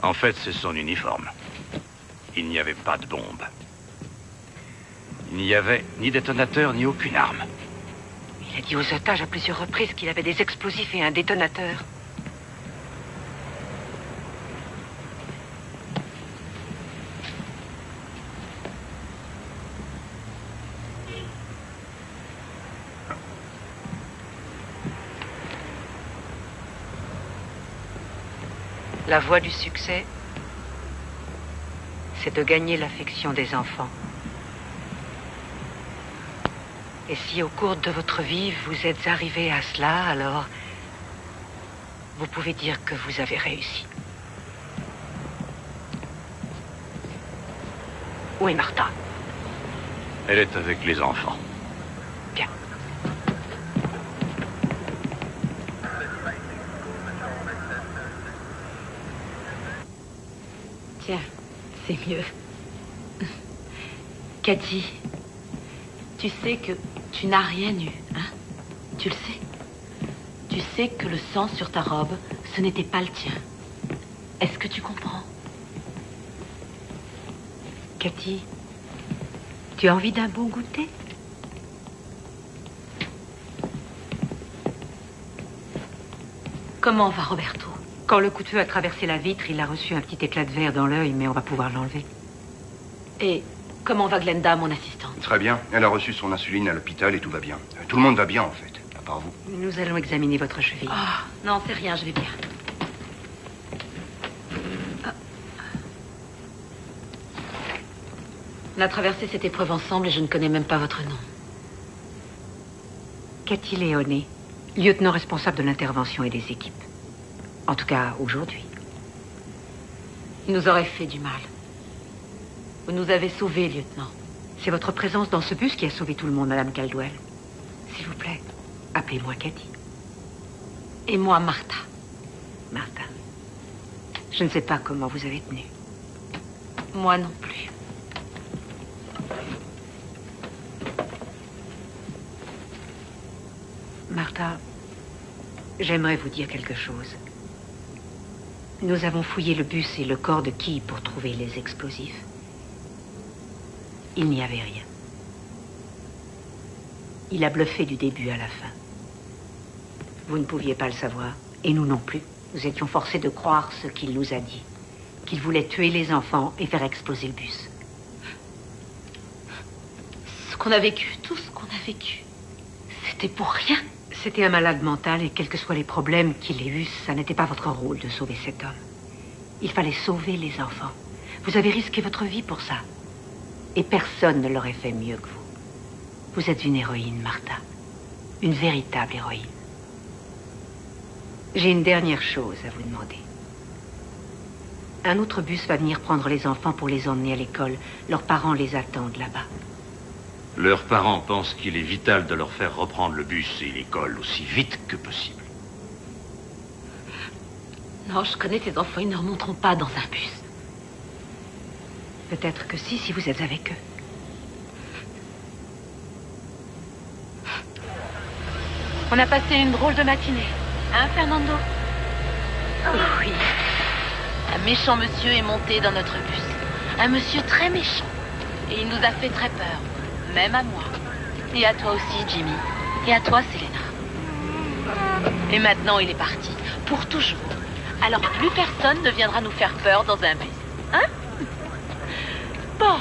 En fait, c'est son uniforme. Il n'y avait pas de bombe. Il n'y avait ni détonateur, ni aucune arme. Il a dit aux otages à plusieurs reprises qu'il avait des explosifs et un détonateur. La voie du succès, c'est de gagner l'affection des enfants. Et si au cours de votre vie, vous êtes arrivé à cela, alors vous pouvez dire que vous avez réussi. Où est Martha? Elle est avec les enfants. Bien. Tiens, c'est mieux. Cathy, tu sais que tu n'as rien eu, hein? Tu le sais. Tu sais que le sang sur ta robe, ce n'était pas le tien. Est-ce que tu comprends? Cathy, tu as envie d'un bon goûter? Comment va Roberto? Quand le coup de feu a traversé la vitre, il a reçu un petit éclat de verre dans l'œil, mais on va pouvoir l'enlever. Et comment va Glenda, mon assistante? Très bien. Elle a reçu son insuline à l'hôpital et tout va bien. Tout le monde va bien, en fait. par vous. Nous allons examiner votre cheville. Oh, non, c'est rien, je vais bien. On a traversé cette épreuve ensemble et je ne connais même pas votre nom. Cathy Léoné, lieutenant responsable de l'intervention et des équipes. En tout cas, aujourd'hui. Il nous aurait fait du mal. Vous nous avez sauvés, lieutenant. C'est votre présence dans ce bus qui a sauvé tout le monde, Madame Caldwell. S'il vous plaît, appelez-moi Cathy. Et moi, Martha. Martha. Je ne sais pas comment vous avez tenu. Moi non plus. Martha, j'aimerais vous dire quelque chose. Nous avons fouillé le bus et le corps de Key pour trouver les explosifs. Il n'y avait rien. Il a bluffé du début à la fin. Vous ne pouviez pas le savoir, et nous non plus. Nous étions forcés de croire ce qu'il nous a dit. Qu'il voulait tuer les enfants et faire exploser le bus. Ce qu'on a vécu, tout ce qu'on a vécu, c'était pour rien. C'était un malade mental et quels que soient les problèmes qu'il ait eus, ça n'était pas votre rôle de sauver cet homme. Il fallait sauver les enfants. Vous avez risqué votre vie pour ça. Et personne ne l'aurait fait mieux que vous. Vous êtes une héroïne, Martha. Une véritable héroïne. J'ai une dernière chose à vous demander. Un autre bus va venir prendre les enfants pour les emmener à l'école. Leurs parents les attendent là-bas. Leurs parents pensent qu'il est vital de leur faire reprendre le bus et l'école aussi vite que possible. Non, je connais ces enfants, ils ne remonteront pas dans un bus. Peut-être que si vous êtes avec eux. On a passé une drôle de matinée. Hein, Fernando? Oui. Un méchant monsieur est monté dans notre bus. Un monsieur très méchant. Et il nous a fait très peur. Même à moi. Et à toi aussi, Jimmy. Et à toi, Selena. Et maintenant, il est parti. Pour toujours. Alors plus personne ne viendra nous faire peur dans un bus. Hein? Bon.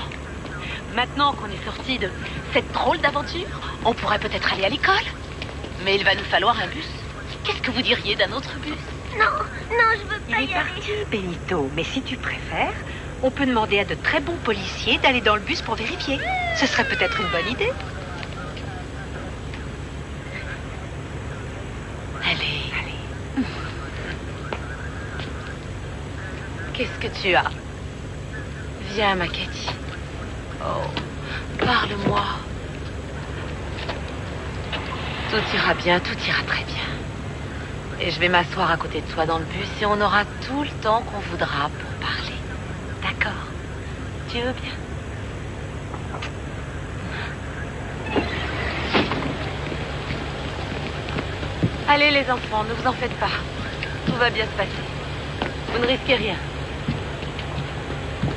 Maintenant qu'on est sorti de cette drôle d'aventure, on pourrait peut-être aller à l'école. Mais il va nous falloir un bus. Qu'est-ce que vous diriez d'un autre bus? Non, je veux pas y aller. Il est parti, Benito. Mais si tu préfères, on peut demander à de très bons policiers d'aller dans le bus pour vérifier. Ce serait peut-être une bonne idée. Allez. Qu'est-ce que tu as? Viens, ma Cathy. Oh, parle-moi. Tout ira bien, tout ira très bien. Et je vais m'asseoir à côté de toi dans le bus et on aura tout le temps qu'on voudra pour parler. D'accord? Tu veux bien? Allez les enfants, ne vous en faites pas. Tout va bien se passer. Vous ne risquez rien.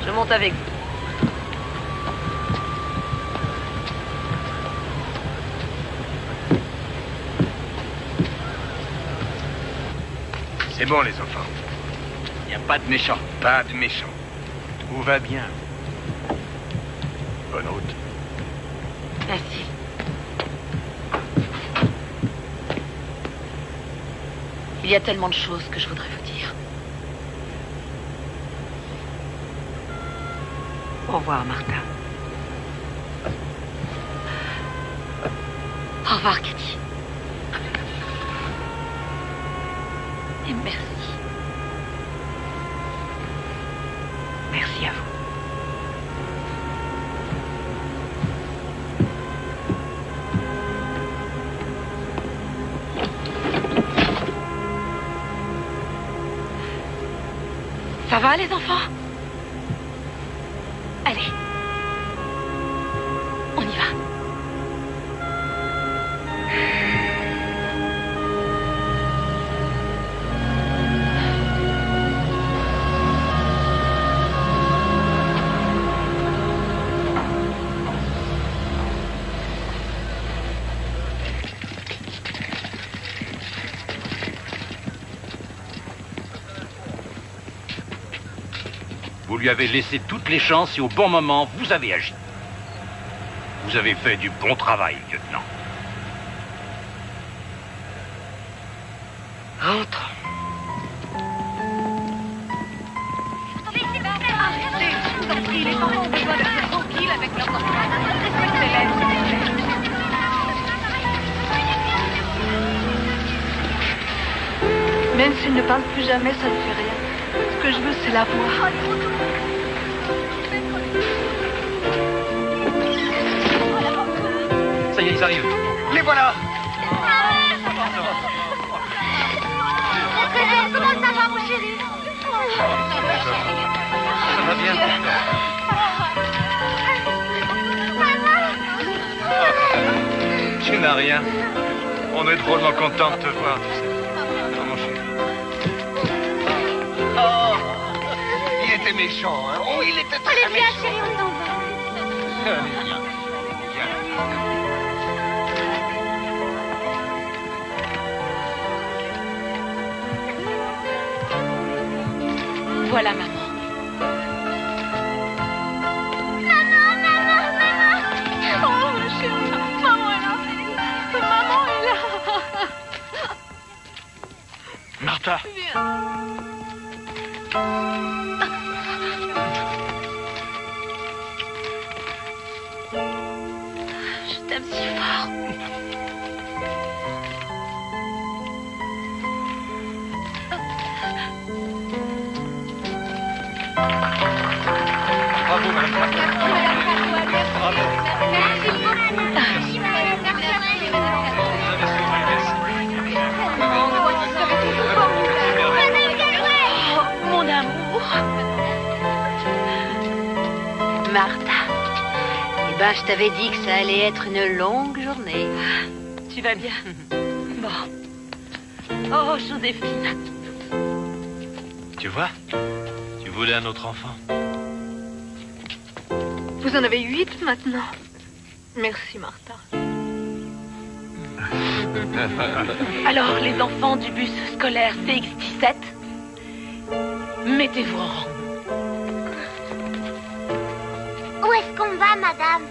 Je monte avec vous. C'est bon, les enfants. Il n'y a pas de méchants. Pas de méchants. Tout va bien. Bonne route. Merci. Il y a tellement de choses que je voudrais vous dire. Au revoir, Martha. Au revoir, Cathy. Et merci. Merci à vous. Ça va, les enfants? Allez. On y va. Vous lui avez laissé toutes les chances et au bon moment, vous avez agi. Vous avez fait du bon travail, lieutenant. Rentre. Les parents ont besoin d'être tranquilles avec leurs enfants. Respectez-les. Même s'il ne parle plus jamais, ça ne fait rien. Ce que je veux, c'est la voir. Ça y est, ils arrivent. Les voilà. Comment ça va, mon chéri? Ça va bien. Tu n'as rien. On est drôlement content de te voir, tu sais. Oh, mon chéri. Oh, il était méchant, hein. Oh, il était très Allez, viens, méchant. chérie, on s'en va. Allez, viens. Voilà, maman. Oh, ma chérie. Maman est là. Maman est là. Martha. Je t'aime si fort. Bravo, madame. Bravo. Oh, mon amour. Martha. Eh ben, je t'avais dit que ça allait être une longue journée. Tu vas bien? Bon. Oh, Joséphine. Tu vois, tu voulais un autre enfant. Vous en avez 8 maintenant. Merci, Martha. Alors, les enfants du bus scolaire CX17, mettez-vous en rang. Où est-ce qu'on va, madame?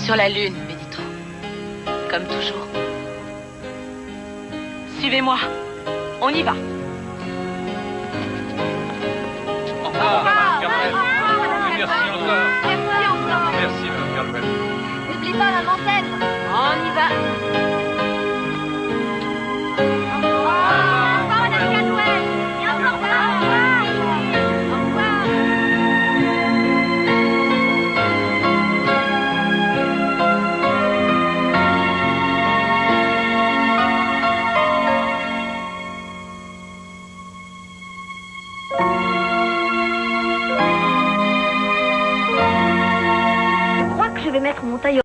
Sur la lune, Béditro. Comme toujours. Suivez-moi. On y va. Au revoir, Madame Carmel. Merci encore. Merci encore. Merci, Madame Carmel. N'oublie pas la montagne. On y va. Je crois que je vais mettre mon tailleur.